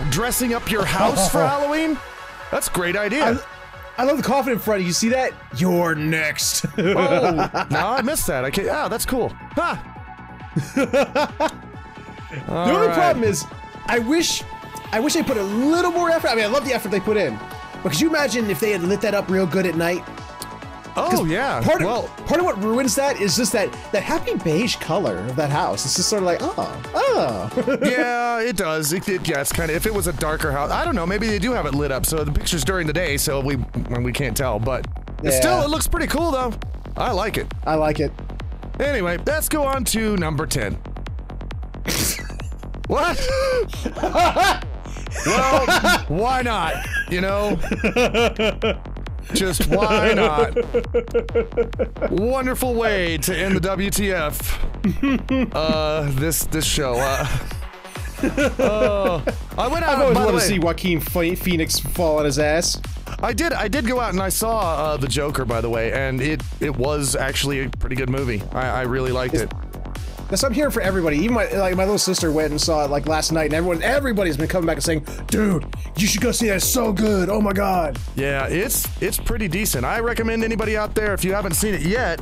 dressing up your house for Halloween. That's a great idea. I love the coffin in front of you. See that? You're next. Oh, no, I missed that. That's cool. Huh. The only problem is, I wish they put a little more effort. I mean, I love the effort they put in. But could you imagine if they had lit that up real good at night? Oh yeah. Part of what ruins that is just that happy beige color of that house. It's just sort of like, oh. Yeah, it does. It's kind of. If it was a darker house, I don't know. Maybe they do have it lit up. So the picture's during the day, so we can't tell. But still, it looks pretty cool though. I like it. I like it. Anyway, let's go on to number 10. What? Well, why not? Just why not? Wonderful way to end the WTF. This show. I went out. I've always wanted to see Joaquin Phoenix fall on his ass. I did go out and I saw The Joker, by the way, and it was actually a pretty good movie. I really liked it. That's what I'm hearing for everybody. Even my little sister went and saw it like last night, and everybody's been coming back and saying, "Dude, you should go see that. It's so good. Oh my god." Yeah, it's pretty decent. I recommend anybody out there, if you haven't seen it yet,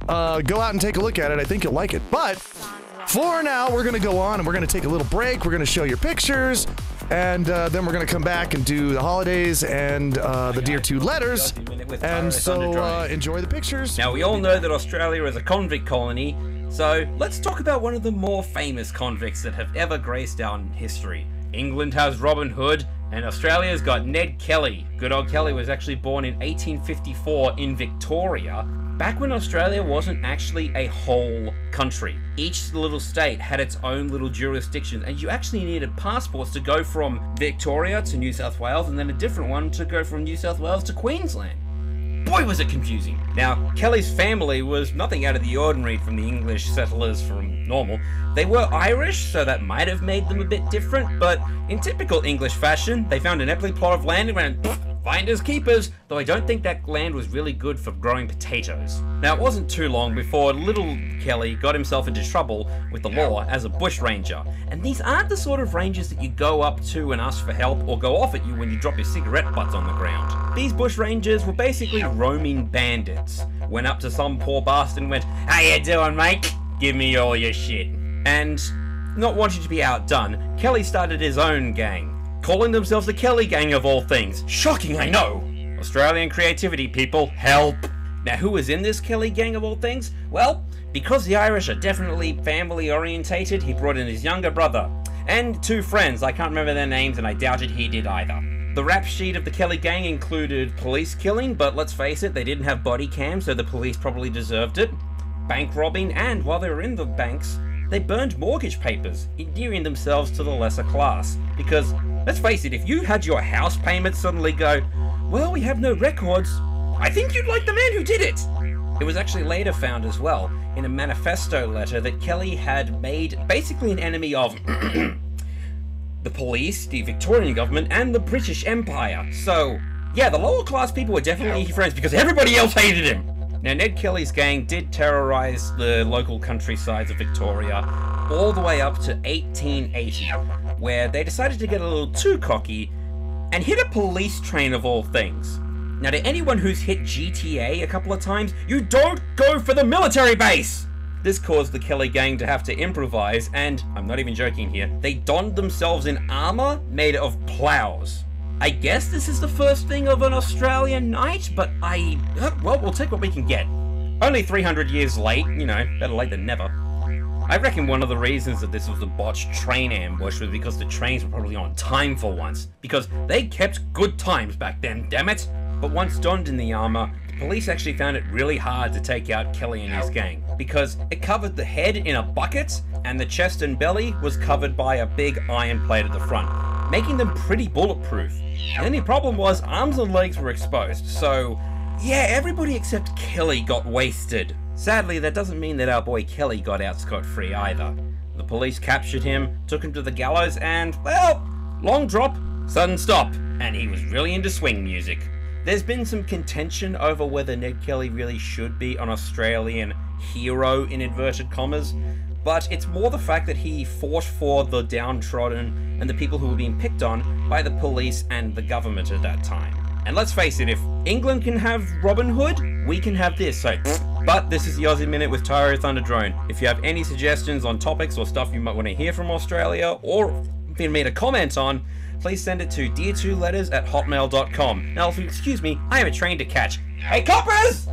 go out and take a look at it. I think you'll like it. But for now, we're gonna go on and we're gonna take a little break. We're gonna show your pictures, and then we're gonna come back and do the holidays and the Dear 2 letters. with And Tyrus under so drone. enjoy the pictures. Now, we all know that Australia is a convict colony, so let's talk about one of the more famous convicts that have ever graced our history. England has Robin Hood, and Australia's got Ned Kelly. Good old Kelly was actually born in 1854 in Victoria, back when Australia wasn't actually a whole country. Each little state had its own little jurisdictions, and you actually needed passports to go from Victoria to New South Wales, and then a different one to go from New South Wales to Queensland. Boy, was it confusing. Now, Kelly's family was nothing out of the ordinary from the English settlers from normal. They were Irish, so that might have made them a bit different, but in typical English fashion, they found an empty plot of land and went, finders keepers, though I don't think that land was really good for growing potatoes. Now, it wasn't too long before little Kelly got himself into trouble with the law as a bushranger. And these aren't the sort of rangers that you go up to and ask for help or go off at you when you drop your cigarette butts on the ground. These bushrangers were basically roaming bandits. Went up to some poor bastard and went, "How you doing, mate? Give me all your shit." And not wanting to be outdone, Kelly started his own gang, calling themselves the Kelly Gang of all things. Shocking, I know! Australian creativity, people. Help! Now, who was in this Kelly Gang of all things? Well, because the Irish are definitely family orientated, he brought in his younger brother and two friends. I can't remember their names, and I doubted he did either. The rap sheet of the Kelly Gang included police killing, but let's face it, they didn't have body cams, so the police probably deserved it. Bank robbing, and while they were in the banks, they burned mortgage papers, endearing themselves to the lesser class. Because, let's face it, if you had your house payment suddenly go, "Well, we have no records," I think you'd like the man who did it. It was actually later found as well, in a manifesto letter, that Kelly had made basically an enemy of the police, the Victorian government, and the British Empire. So, yeah, the lower class people were definitely his friends because everybody else hated him. Now, Ned Kelly's gang did terrorise the local countrysides of Victoria all the way up to 1880, where they decided to get a little too cocky and hit a police train of all things. Now, to anyone who's hit GTA a couple of times, you don't go for the military base! This caused the Kelly gang to have to improvise, and, I'm not even joking here, they donned themselves in armour made of plows. I guess this is the first thing of an Australian night, but well, we'll take what we can get. Only 300 years late, you know, better late than never. I reckon one of the reasons that this was a botched train ambush was because the trains were probably on time for once, because they kept good times back then, damn it! But once donned in the armour, the police actually found it really hard to take out Kelly and his gang, because it covered the head in a bucket, and the chest and belly was covered by a big iron plate at the front, making them pretty bulletproof. The only problem was arms and legs were exposed, so yeah, everybody except Kelly got wasted. Sadly, that doesn't mean that our boy Kelly got out scot-free either. The police captured him, took him to the gallows, and, well, long drop, sudden stop, and he was really into swing music. There's been some contention over whether Ned Kelly really should be an Australian hero in inverted commas, but it's more the fact that he fought for the downtrodden and the people who were being picked on by the police and the government at that time. And let's face it, if England can have Robin Hood, we can have this, so... But this is the Aussie Minute with Tyro Thunderdrone. If you have any suggestions on topics or stuff you might want to hear from Australia, or for me to comment on, please send it to dear2letters@hotmail.com. Now, if you excuse me, I have a train to catch. Hey, coppers!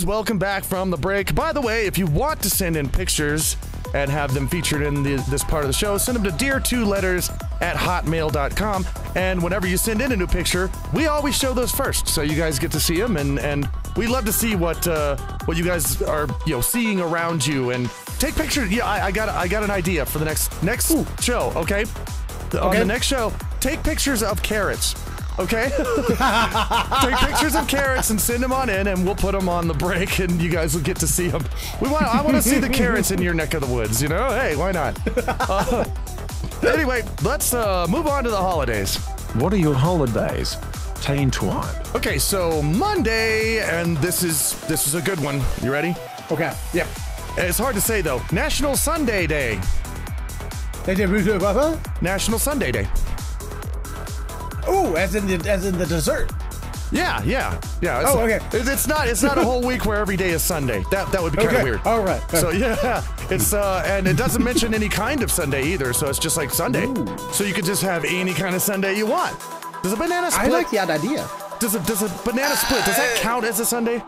Welcome back from the break. By the way, if you want to send in pictures and have them featured in this part of the show, send them to dear2letters@hotmail.com. And whenever you send in a new picture, we always show those first, so you guys get to see them. And we love to see what you guys are seeing around you. And take pictures. Yeah, I got an idea for the next show. Okay, on the next show, take pictures of carrots. Okay? Take pictures of carrots and send them on in, and we'll put them on the break, and you guys will get to see them. I want to see the carrots in your neck of the woods, Hey, why not? Anyway, let's move on to the holidays. What are your holidays? Tain twine. Okay, so Monday, and this is a good one. You ready? Okay, yeah. It's hard to say, though. National Sunday Day. National Sunday Day. Oh, as in the dessert. Yeah. Oh, okay. It's not a whole week where every day is Sunday. That would be kind of weird. All right. So yeah, it's and it doesn't mention any kind of Sunday either. So it's just like Sunday. Ooh. So you could just have any kind of Sunday you want. Does a banana split? I like that idea. Does a banana split? Does that count as a Sunday?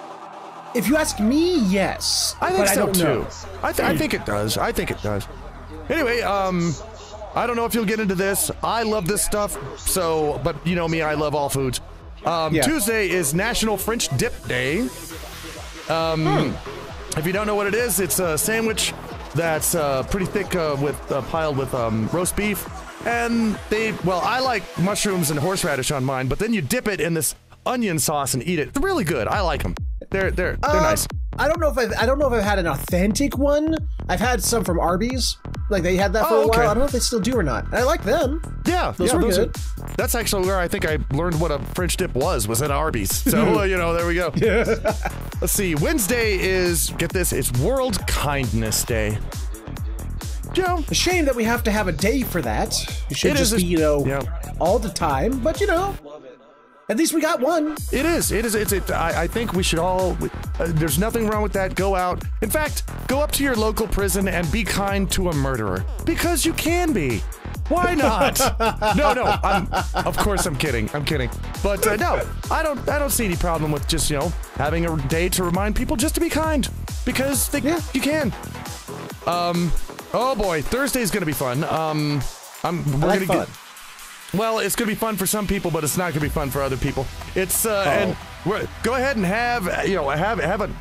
If you ask me, yes. I think so too. Know. I think it does. Anyway, I don't know if you'll get into this. I love this stuff, but you know me, I love all foods. Tuesday is National French Dip Day. If you don't know what it is, it's a sandwich that's pretty thick piled with roast beef. And I like mushrooms and horseradish on mine, but then you dip it in this onion sauce and eat it. It's really good. I like them. They're nice. I don't know if I've had an authentic one. I've had some from Arby's. Like they had that for a while. I don't know if they still do or not. And I like them. Yeah, those were good. That's actually where I think I learned what a French dip was at Arby's. So there we go. Yeah. Let's see. Wednesday is, get this, it's World Kindness Day. A shame that we have to have a day for that. It should just be all the time. But at least we got one. It is. I think we should all. There's nothing wrong with that. Go out. In fact, go up to your local prison and be kind to a murderer, because you can be. Why not? No. Of course, I'm kidding. But no, I don't see any problem with just having a day to remind people just to be kind, because you can. Oh boy, Thursday's gonna be fun. Well, it's going to be fun for some people, but it's not going to be fun for other people. It's and go ahead and have an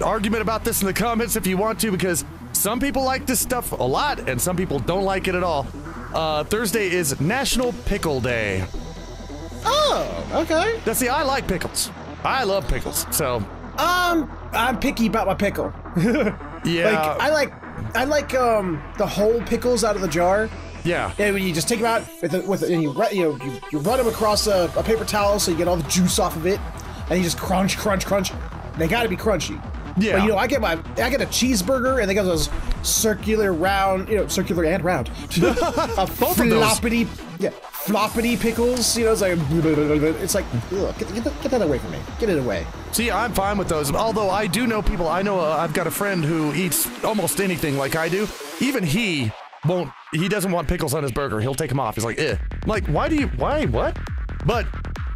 argument about this in the comments if you want to, because some people like this stuff a lot and some people don't like it at all. Thursday is National Pickle Day. Oh, okay. See, I like pickles. I love pickles. So I'm picky about my pickle. Yeah. I like the whole pickles out of the jar. Yeah. And when you just take them out and you run them across a paper towel so you get all the juice off of it, and you just crunch. They got to be crunchy. Yeah. But I get a cheeseburger, and they got those circular and round. Floppity pickles. It's like ugh, get that away from me. Get it away. See, I'm fine with those. Although I do know people. I've got a friend who eats almost anything like I do. Even he doesn't want pickles on his burger. He'll take them off. He's like, eh. I'm like, why, what? But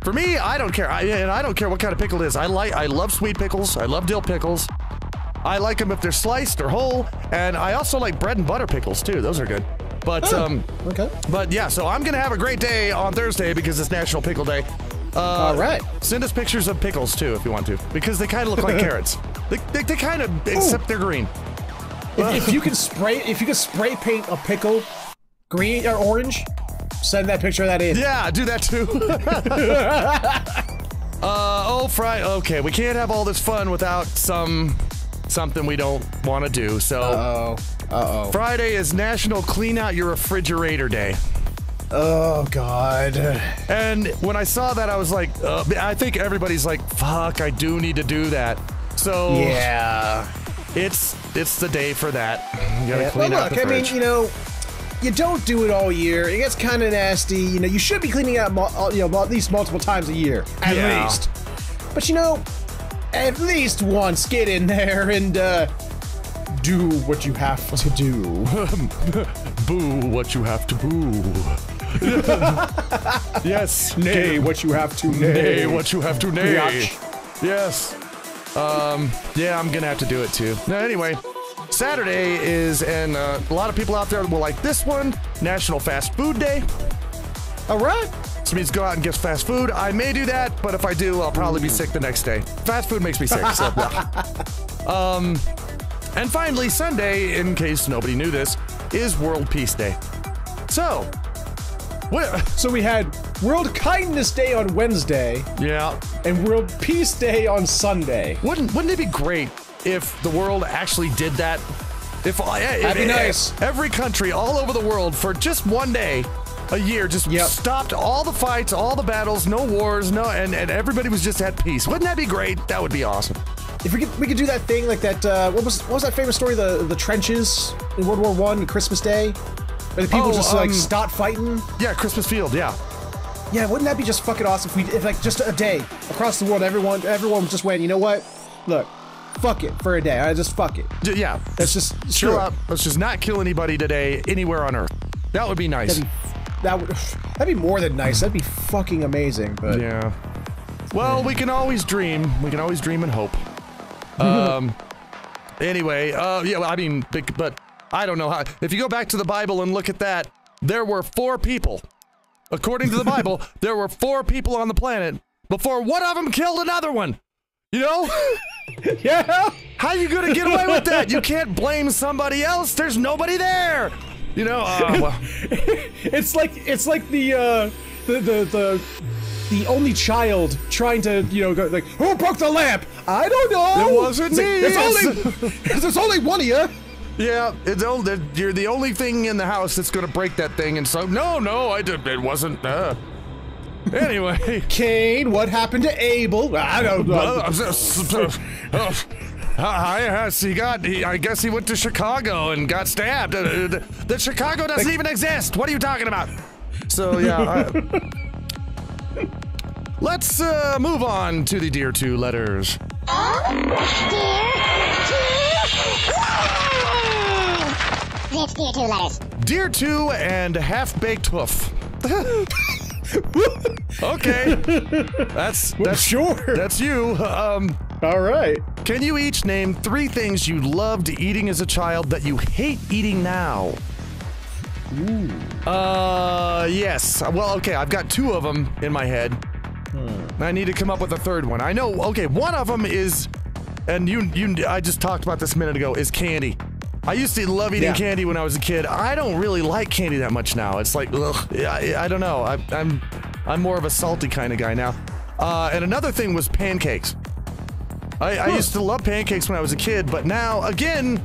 for me, I don't care. I don't care what kind of pickle it is. I love sweet pickles. I love dill pickles. I like them if they're sliced or whole, and I also like bread and butter pickles too. Those are good. But okay. But yeah, so I'm gonna have a great day on Thursday because it's National Pickle Day. All right. Send us pictures of pickles too if you want to, because they kind of look like carrots. They kind of, except they're green. If you can spray paint a pickle green or orange, send that picture of that in. Yeah, do that too. Okay, we can't have all this fun without something we don't want to do. So, Friday is National Clean Out Your Refrigerator Day. Oh God. And when I saw that, I was like, I think everybody's like, fuck, I do need to do that. So yeah, it's the day for that. You gotta clean out the fridge. I mean, you know, you don't do it all year. It gets kind of nasty. You know, you should be cleaning out, at least multiple times a year, at least. But you know, at least once, get in there and do what you have to do. Boo what you have to boo. Yes. Nay, what you have to nay. Nay, what you have to nay. Biatch. Yes. Yeah, I'm gonna have to do it too. Now, anyway, Saturday is, and a lot of people out there will like this one, National Fast Food Day. All right. Which means go out and get fast food. I may do that, but if I do, I'll probably be sick the next day. Fast food makes me sick, so yeah. And finally, Sunday, in case nobody knew this, is World Peace Day. So we had World Kindness Day on Wednesday. Yeah. And World Peace Day on Sunday. Wouldn't it be great if the world actually did that? That'd be nice. Every country all over the world for just one day a year just stopped all the fights, all the battles, no wars, and everybody was just at peace. Wouldn't that be great? That would be awesome. If we could do that thing like that, what was that famous story, the trenches in World War I, Christmas Day? Where the people just like stop fighting? Yeah, Christmas Field, yeah. Yeah, wouldn't that be just fucking awesome if like just a day across the world, everyone just went, you know what? Look, fuck it for a day. I just fuck it. Yeah. Let's just chill out. Let's just not kill anybody today anywhere on Earth. That would be nice. That'd be more than nice. That'd be fucking amazing. But yeah. Well, we can always dream. We can always dream and hope. Anyway, yeah, well, I mean, but I don't know how. If you go back to the Bible and look at that, there were 4 people. According to the Bible, there were 4 people on the planet before one of them killed another one. You know? Yeah. How you gonna get away with that? You can't blame somebody else. There's nobody there. You know? Well. It's like the only child trying to, go like, who broke the lamp? I don't know. It wasn't me. There's only one of you. Yeah, you're the only thing in the house that's gonna break that thing, and so no, it wasn't. Anyway, Cain, what happened to Abel? I don't know. I guess he went to Chicago and got stabbed. That Chicago doesn't even exist. What are you talking about? So yeah. Let's move on to the Dear 2 letters. It's Dear 2 letters. Dear 2 and Half-Baked Hoof. Okay. That's sure. That's you. All right. Can you each name 3 things you loved eating as a child that you hate eating now? Ooh. Yes. Well, okay, I've got 2 of them in my head. I need to come up with a 3rd one. I know, okay, one of them is, and I just talked about this a minute ago, is candy. I used to love eating candy when I was a kid. I don't really like candy that much now. It's like, ugh, I don't know. I'm more of a salty kind of guy now. And another thing was pancakes. I used to love pancakes when I was a kid, but now, again,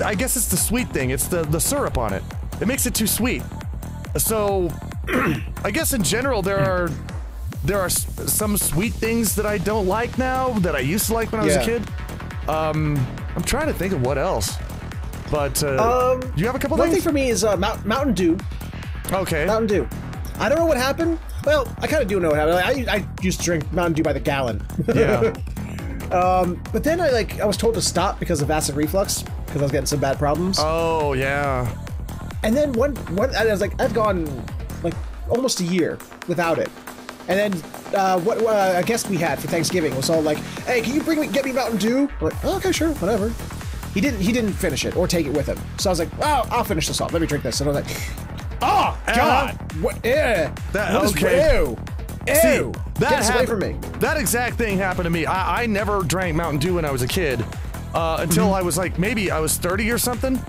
I guess it's the sweet thing. It's the syrup on it. It makes it too sweet. So, I guess in general, there are some sweet things that I don't like now that I used to like when I was a kid. I'm trying to think of what else. But, do you have a couple things? One thing for me is Mountain Dew. Okay. Mountain Dew. I don't know what happened. Well, I kind of do know what happened. I used to drink Mountain Dew by the gallon. Yeah. But then I was told to stop because of acid reflux, because I was getting some bad problems. Oh, yeah. And then I was like, I've gone like almost a year without it. And then what a guest we had for Thanksgiving was all like, "Hey, can you get me Mountain Dew?" I'm like, oh, okay, sure, whatever. He didn't finish it or take it with him. So I was like, "Oh, I'll finish this off. Let me drink this." And I was like, "Oh God, what? Ew, ew, get this away from me." That exact thing happened to me. I never drank Mountain Dew when I was a kid until I was like maybe I was 30 or something.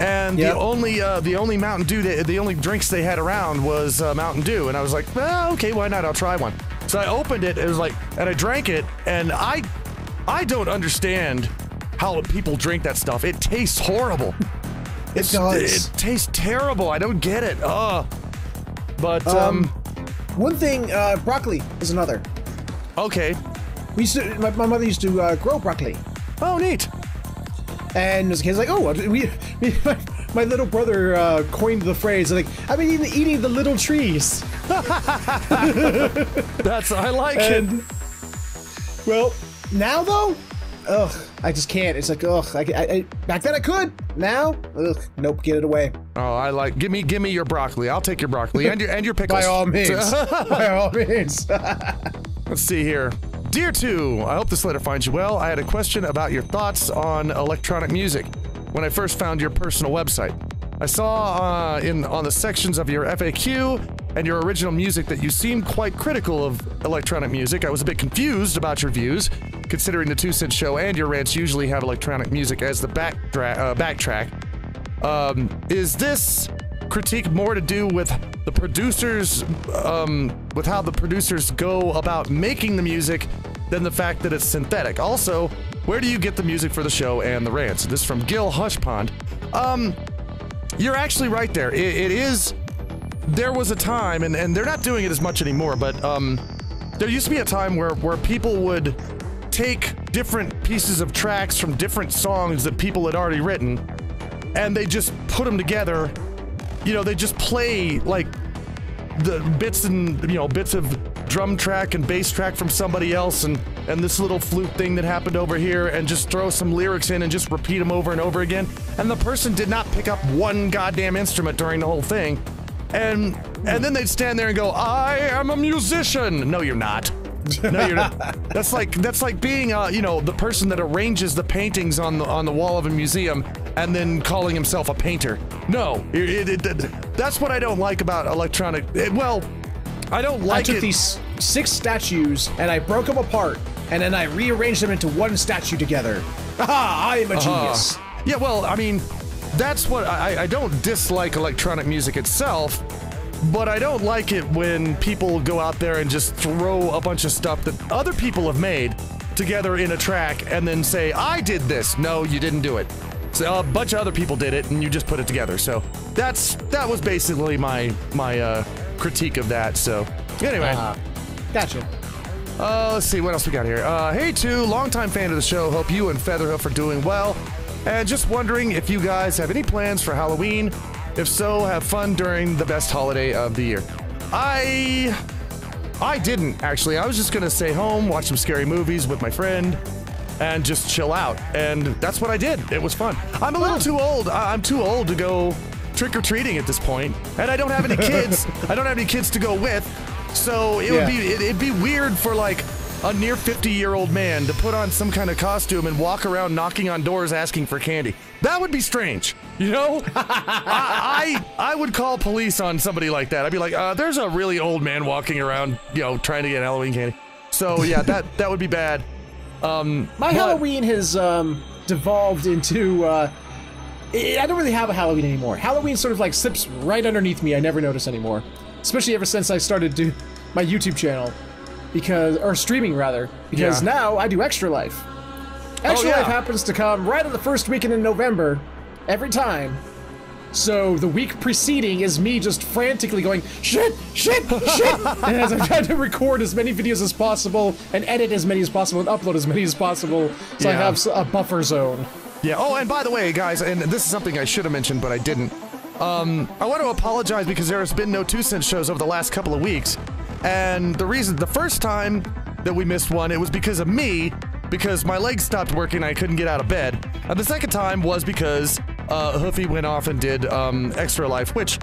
And the only Mountain Dew, the only drinks they had around was Mountain Dew, and I was like, well, okay, why not? I'll try one. So I opened it. It was like, and I drank it, and I don't understand how people drink that stuff. It tastes horrible. It does. It tastes terrible. I don't get it. But one thing, broccoli is another. Okay. We used to, my mother used to grow broccoli. Oh, neat. And as a kid, like, oh, my little brother coined the phrase, like, I've been eating the little trees. I like it. Well, now though, ugh, I just can't. It's like, ugh, I back then I could. Now, ugh, nope, get it away. Oh, I like. Give me your broccoli. I'll take your broccoli and your pickles. By all means. By all means. Let's see here. Dear 2, I hope this letter finds you well. I had a question about your thoughts on electronic music when I first found your personal website. I saw on the sections of your FAQ and your original music that you seemed quite critical of electronic music. I was a bit confused about your views, considering the 2 Cent Show and your rants usually have electronic music as the backtrack. Is this critique more to do with the producers, with how the producers go about making the music than the fact that it's synthetic? Also, where do you get the music for the show and the rants? This is from Gil Hushpond. You're actually right there. It is. There was a time, and they're not doing it as much anymore, but there used to be a time where people would take different pieces of tracks from different songs that people had already written, and they just put them together. You know, they just play like the bits of drum track and bass track from somebody else, and this little flute thing that happened over here, and just throw some lyrics in and just repeat them over and over again. And the person did not pick up one goddamn instrument during the whole thing. And then they'd stand there and go, "I am a musician." No, you're not. No, you're not. That's like being the person that arranges the paintings on the wall of a museum and then calling himself a painter. No, that's what I don't like about electronic. I don't like it. I took these 6 statues and I broke them apart, and then I rearranged them into one statue together. Aha! I am a genius. Yeah, well, I mean, that's what I don't dislike electronic music itself, but I don't like it when people go out there and just throw a bunch of stuff that other people have made together in a track and then say, "I did this." No, you didn't do it. So a bunch of other people did it, and you just put it together. So that was basically my critique of that. So anyway, Gotcha. Let's see what else we got here. Hey, 2, longtime fan of the show. Hope you and Featherhoof are doing well. And just wondering if you guys have any plans for Halloween. If so, have fun during the best holiday of the year. I didn't, actually. I was just gonna stay home, watch some scary movies with my friend, and just chill out. And that's what I did. It was fun. I'm a little too old. I'm too old to go trick-or-treating at this point. And I don't have any kids. I don't have any kids to go with. So it'd be weird for like a near 50-year-old man to put on some kind of costume and walk around knocking on doors asking for candy. That would be strange, you know? I would call police on somebody like that. I'd be like, there's a really old man walking around, trying to get Halloween candy. So yeah, that would be bad. My Halloween has devolved into I don't really have a Halloween anymore. Halloween sort of like slips right underneath me. I never notice anymore, especially ever since I started to my YouTube channel. Or streaming rather, because now I do Extra Life. Extra Life happens to come right on the first weekend in November, every time. So the week preceding is me just frantically going, shit, and as I'm trying to record as many videos as possible, and edit as many as possible, and upload as many as possible, so I have a buffer zone. Yeah, oh, and by the way, guys, and this is something I should have mentioned, but I didn't. I want to apologize because there has been no 2 Cent shows over the last couple of weeks. And the first time that we missed one, it was because of me, because my legs stopped working and I couldn't get out of bed. And the second time was because Hoofy went off and did Extra Life, which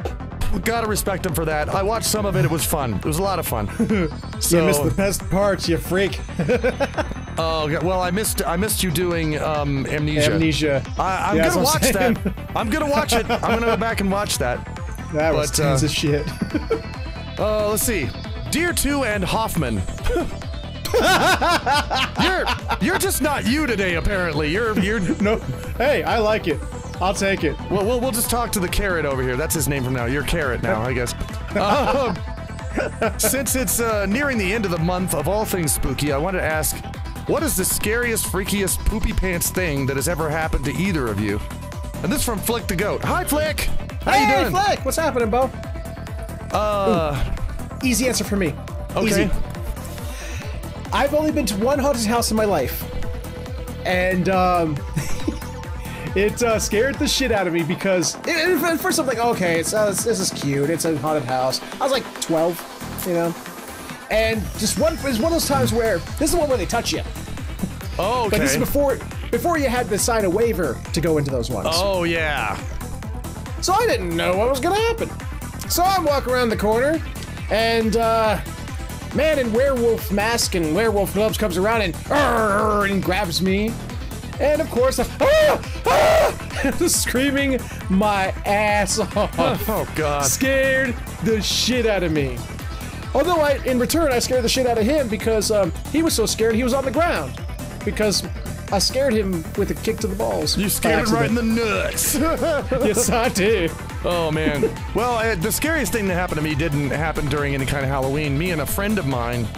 Gotta respect him for that. I watched some of it. It was fun. It was a lot of fun. So, you missed the best part, you freak. Oh, well, I missed you doing Amnesia. Amnesia. I'm gonna watch that. I'm gonna watch it. I'm gonna go back and watch that. That was tons of shit. Let's see. Deer 2 and Hoffman. You're just not you today, apparently. You're no. Hey, I like it. I'll take it. Well, we'll just talk to the Carrot over here. That's his name from now. You're Carrot now, I guess. Since it's nearing the end of the month of all things spooky, I want to ask, what is the scariest, freakiest, poopy pants thing that has ever happened to either of you? And this is from Flick the Goat. Hi, Flick. How you doing? Hey, Flick. What's happening, Bo? Easy answer for me. Okay. Easy. I've only been to one haunted house in my life, and it scared the shit out of me because at first I'm like, okay, this is cute. It's a haunted house. I was like 12, you know, and just it's one of those times where this is the one where they touch you. Oh, okay. But this is before you had to sign a waiver to go into those ones. Oh yeah. So I didn't know what was gonna happen. So I'm walking around the corner, and man in werewolf mask and werewolf gloves comes around and grabs me. And of course, screaming my ass off. Oh God. Scared the shit out of me. Although in return, I scared the shit out of him because he was so scared he was on the ground. Because I scared him with a kick to the balls. You scared him right in the nuts. Yes, I did. Oh man. Well, the scariest thing that happened to me didn't happen during any kind of Halloween. Me and a friend of mine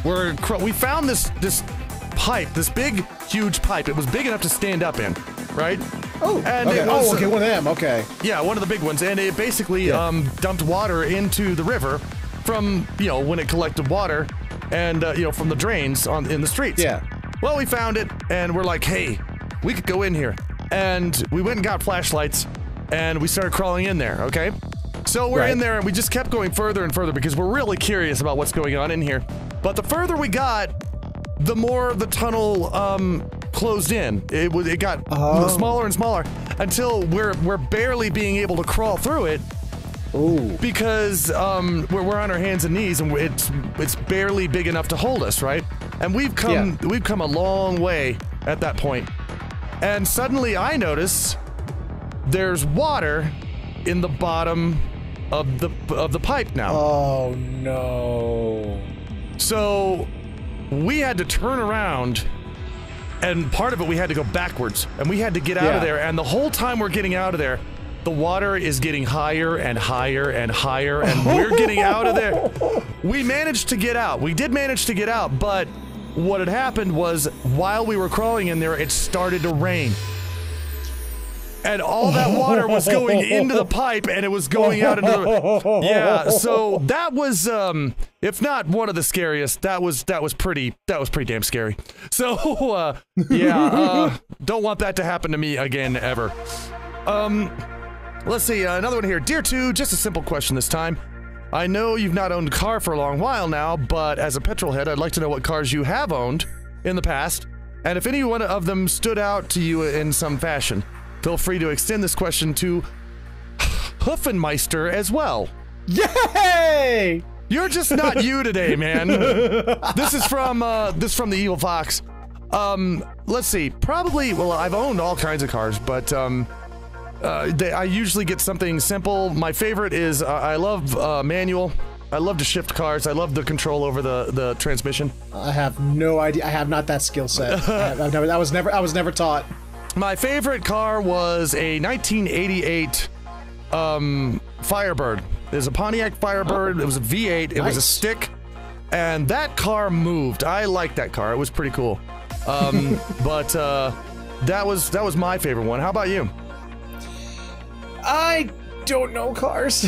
we found this pipe, this big, huge pipe. It was big enough to stand up in, right? Oh, and okay. It was, okay, one of them. Okay. Yeah, one of the big ones, and it basically dumped water into the river from when it collected water, and from the drains in the streets. Yeah. Well, we found it, and we're like, hey, we could go in here. And we went and got flashlights, and we started crawling in there, okay? So we're in there, and we just kept going further and further because we're really curious about what's going on in here. But the further we got, the more the tunnel closed in. It got smaller and smaller until we're barely being able to crawl through it. Ooh. Because we're on our hands and knees, and it's barely big enough to hold us, right? And we've come a long way at that point. And suddenly I notice there's water in the bottom of the pipe now. Oh no. So we had to turn around, and part of it we had to go backwards, and we had to get out of there, and the whole time we're getting out of there, the water is getting higher and higher and higher, and we're getting out of there. We managed to get out. We did manage to get out, but what had happened was while we were crawling in there, it started to rain. And all that water was going into the pipe, and it was going out into the... Yeah, so that was, if not one of the scariest, that was pretty damn scary. So, don't want that to happen to me again, ever. Let's see, another one here. Dear 2, just a simple question this time. I know you've not owned a car for a long while now, but as a petrol head, I'd like to know what cars you have owned in the past, and if any one of them stood out to you in some fashion. Feel free to extend this question to Hoofenmeister as well. Yay! You're just not you today, man. This is from the Evil Fox. Let's see. Probably, well, I've owned all kinds of cars, but I usually get something simple. My favorite is I love manual. I love to shift cars. I love the control over the transmission. I have no idea. I have not that skill set. I was never taught. My favorite car was a 1988 Firebird. It was a Pontiac Firebird. It was a V8. It was a stick, and that car moved. I liked that car. It was pretty cool. But that was my favorite one. How about you? I don't know cars.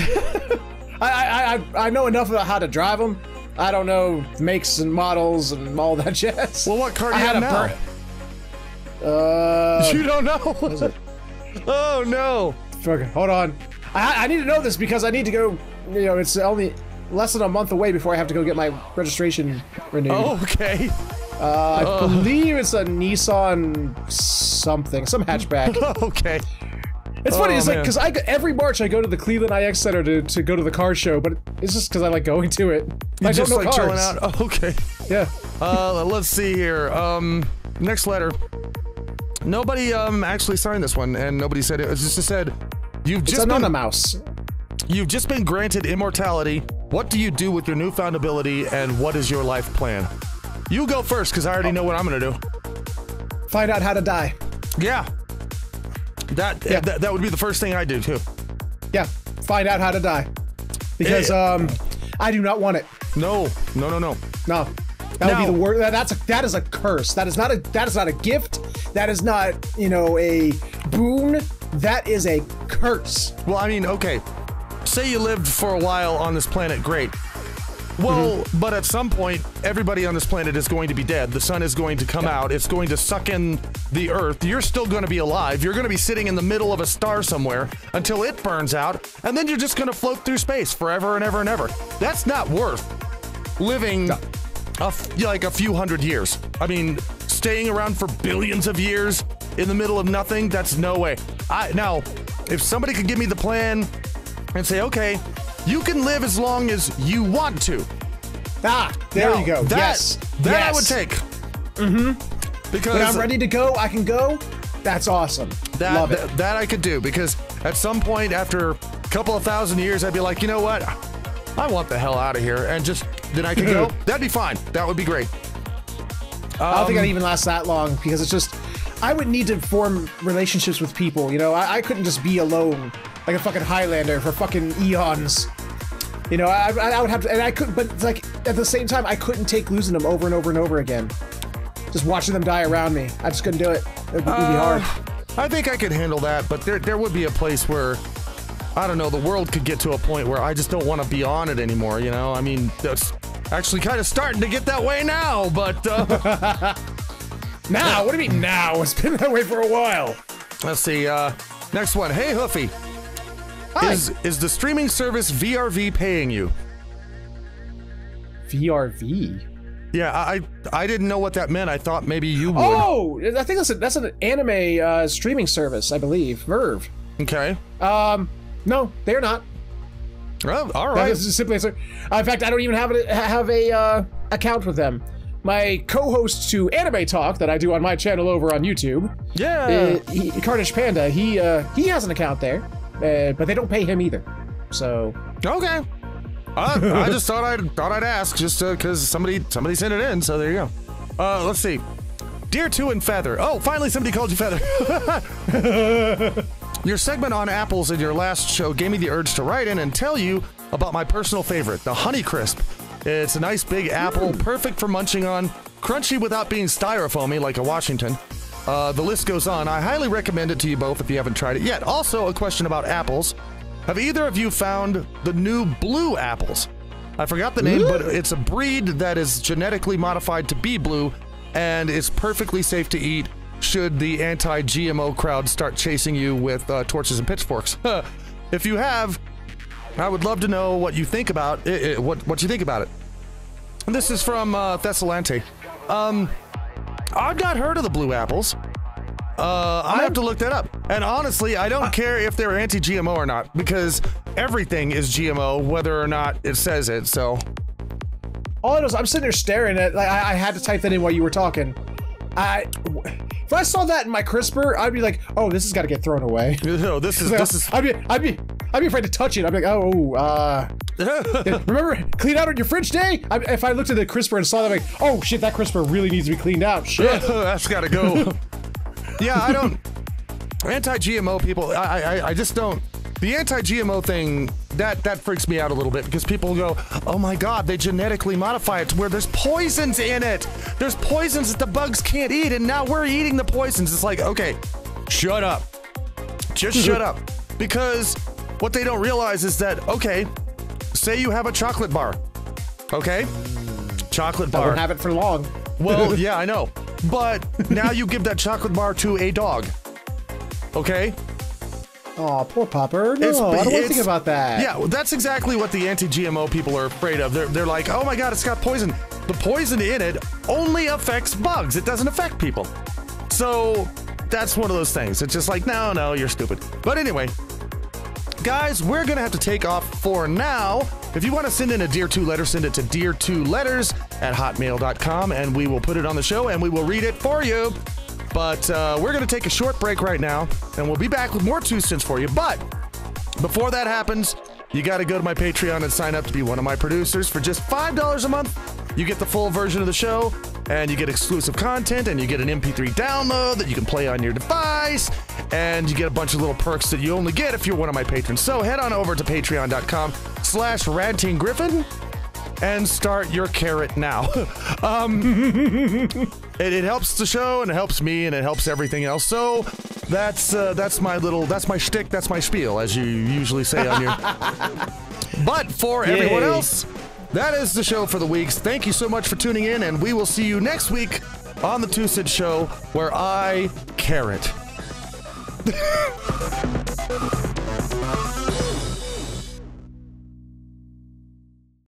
I know enough about how to drive them. I don't know makes and models and all that jazz. Well, what car do you have now? You don't know? What is it? Oh no! Okay, hold on. I need to know this because I need to go. You know, it's only less than a month away before I have to go get my registration renewed. Oh, okay. I believe it's a Nissan something, some hatchback. Okay. It's funny, it's like, man. because every March I go to the Cleveland IX Center to go to the car show, but it's just because I like going to it. You I just don't know like cars. chilling out. Oh, okay. Yeah. Let's see here. Next letter. Nobody actually signed this one, and nobody said it. It just said, You've just been granted immortality. What do you do with your newfound ability, and what is your life plan? You go first, because I already know what I'm gonna do. Find out how to die. Yeah. That would be the first thing I do too. Yeah. Find out how to die. Because I do not want it. No. No. That would be the word. That is a curse. That is not a gift. That is not, a boon. That is a curse. Well, I mean, okay. Say you lived for a while on this planet, great. Well, but at some point, everybody on this planet is going to be dead. The sun is going to come out. It's going to suck in the earth. You're still going to be alive. You're going to be sitting in the middle of a star somewhere until it burns out, and then you're just going to float through space forever and ever and ever. That's not worth living like a few hundred years. I mean, staying around for billions of years in the middle of nothing, that's no way. Now, if somebody could give me the plan and say, okay, you can live as long as you want to. There you go. Yes. I would take. Because when I'm ready to go, I can go. That's awesome. Love it. That I could do, because at some point after a couple of thousand years, I'd be like, you know what? I want the hell out of here, and then I could go. That'd be fine. That would be great. I don't think I'd even last that long, because it's just, I would need to form relationships with people. I couldn't just be alone like a fucking Highlander for fucking eons. I would have to, and I couldn't, but it's like, at the same time, I couldn't take losing them over and over and over again. Just watching them die around me. I just couldn't do it. It would be hard. I think I could handle that, but there would be a place where, I don't know, the world could get to a point where I just don't want to be on it anymore, I mean, that's actually kind of starting to get that way now, but... Now? What do you mean now? It's been that way for a while. Let's see, next one. Hey, Hoofy. Hi. Is the streaming service VRV paying you? VRV? Yeah, I didn't know what that meant. I thought maybe you would. Oh, I think that's an anime streaming service, I believe. Verve. Okay. No, they're not. Oh, all right. This is simply, in fact, I don't even have a account with them. My co-host to Anime Talk that I do on my channel over on YouTube. Yeah. Carnage Panda. He has an account there, but they don't pay him either. So. Okay. I just thought I'd ask, just because somebody sent it in. So there you go. Let's see. Dear Two and Feather. Oh, finally somebody called you Feather. Your segment on apples in your last show gave me the urge to write in and tell you about my personal favorite, the Honeycrisp. It's a nice big apple, perfect for munching on, crunchy without being styrofoamy like a Washington. The list goes on. I highly recommend it to you both if you haven't tried it yet. Also, a question about apples. Have either of you found the new blue apples? I forgot the name, but it's a breed that is genetically modified to be blue, and it's perfectly safe to eat should the anti-GMO crowd start chasing you with torches and pitchforks. If you have, I would love to know what you think about it. What you think about it. And this is from Thessalonte. I've not heard of the blue apples. I'm gonna have to look that up. And honestly, I don't care if they're anti-GMO or not, because everything is GMO, whether or not it says it. So all I know is I'm sitting there staring at. Like, I had to type that in while you were talking. If I saw that in my CRISPR, I'd be like, "Oh, this has got to get thrown away." No, this is. I'd be afraid to touch it. I'd be like, "Oh, remember clean out on your fridge day?" If I looked at the CRISPR and saw that, I'm like, "Oh shit, that CRISPR really needs to be cleaned out." Shit, that's got to go. Yeah, I don't. Anti-GMO people, I just don't. The anti-GMO thing, that freaks me out a little bit, because people go, oh my god, they genetically modify it to where there's poisons in it. There's poisons that the bugs can't eat, and now we're eating the poisons. It's like, okay, shut up. Just shut up. Because what they don't realize is that, okay, say you have a chocolate bar. Okay? Chocolate bar. I won't have it for long. Well, yeah, I know. But now you give that chocolate bar to a dog. Okay? Oh, poor Popper. No, I don't want to think about that. Yeah, well, that's exactly what the anti-GMO people are afraid of. They're like, oh my god, it's got poison. The poison in it only affects bugs. It doesn't affect people. So that's one of those things. It's just like, no, you're stupid. But anyway, guys, we're going to have to take off for now. If you want to send in a Dear 2 letter, send it to dear2letters@hotmail.com, and we will put it on the show, and we will read it for you. But we're going to take a short break right now, and we'll be back with more 2 cents for you. But before that happens, you got to go to my Patreon and sign up to be one of my producers. For just $5 a month, you get the full version of the show, and you get exclusive content, and you get an MP3 download that you can play on your device, and you get a bunch of little perks that you only get if you're one of my patrons. So head on over to patreon.com/RadTeamGryphon and start your carrot now. It helps the show, and it helps me, and it helps everything else. So that's my shtick, that's my spiel, as you usually say on your. But for everyone else, that is the show for the weeks. Thank you so much for tuning in, and we will see you next week on the 2 Cent Show, where I carrot.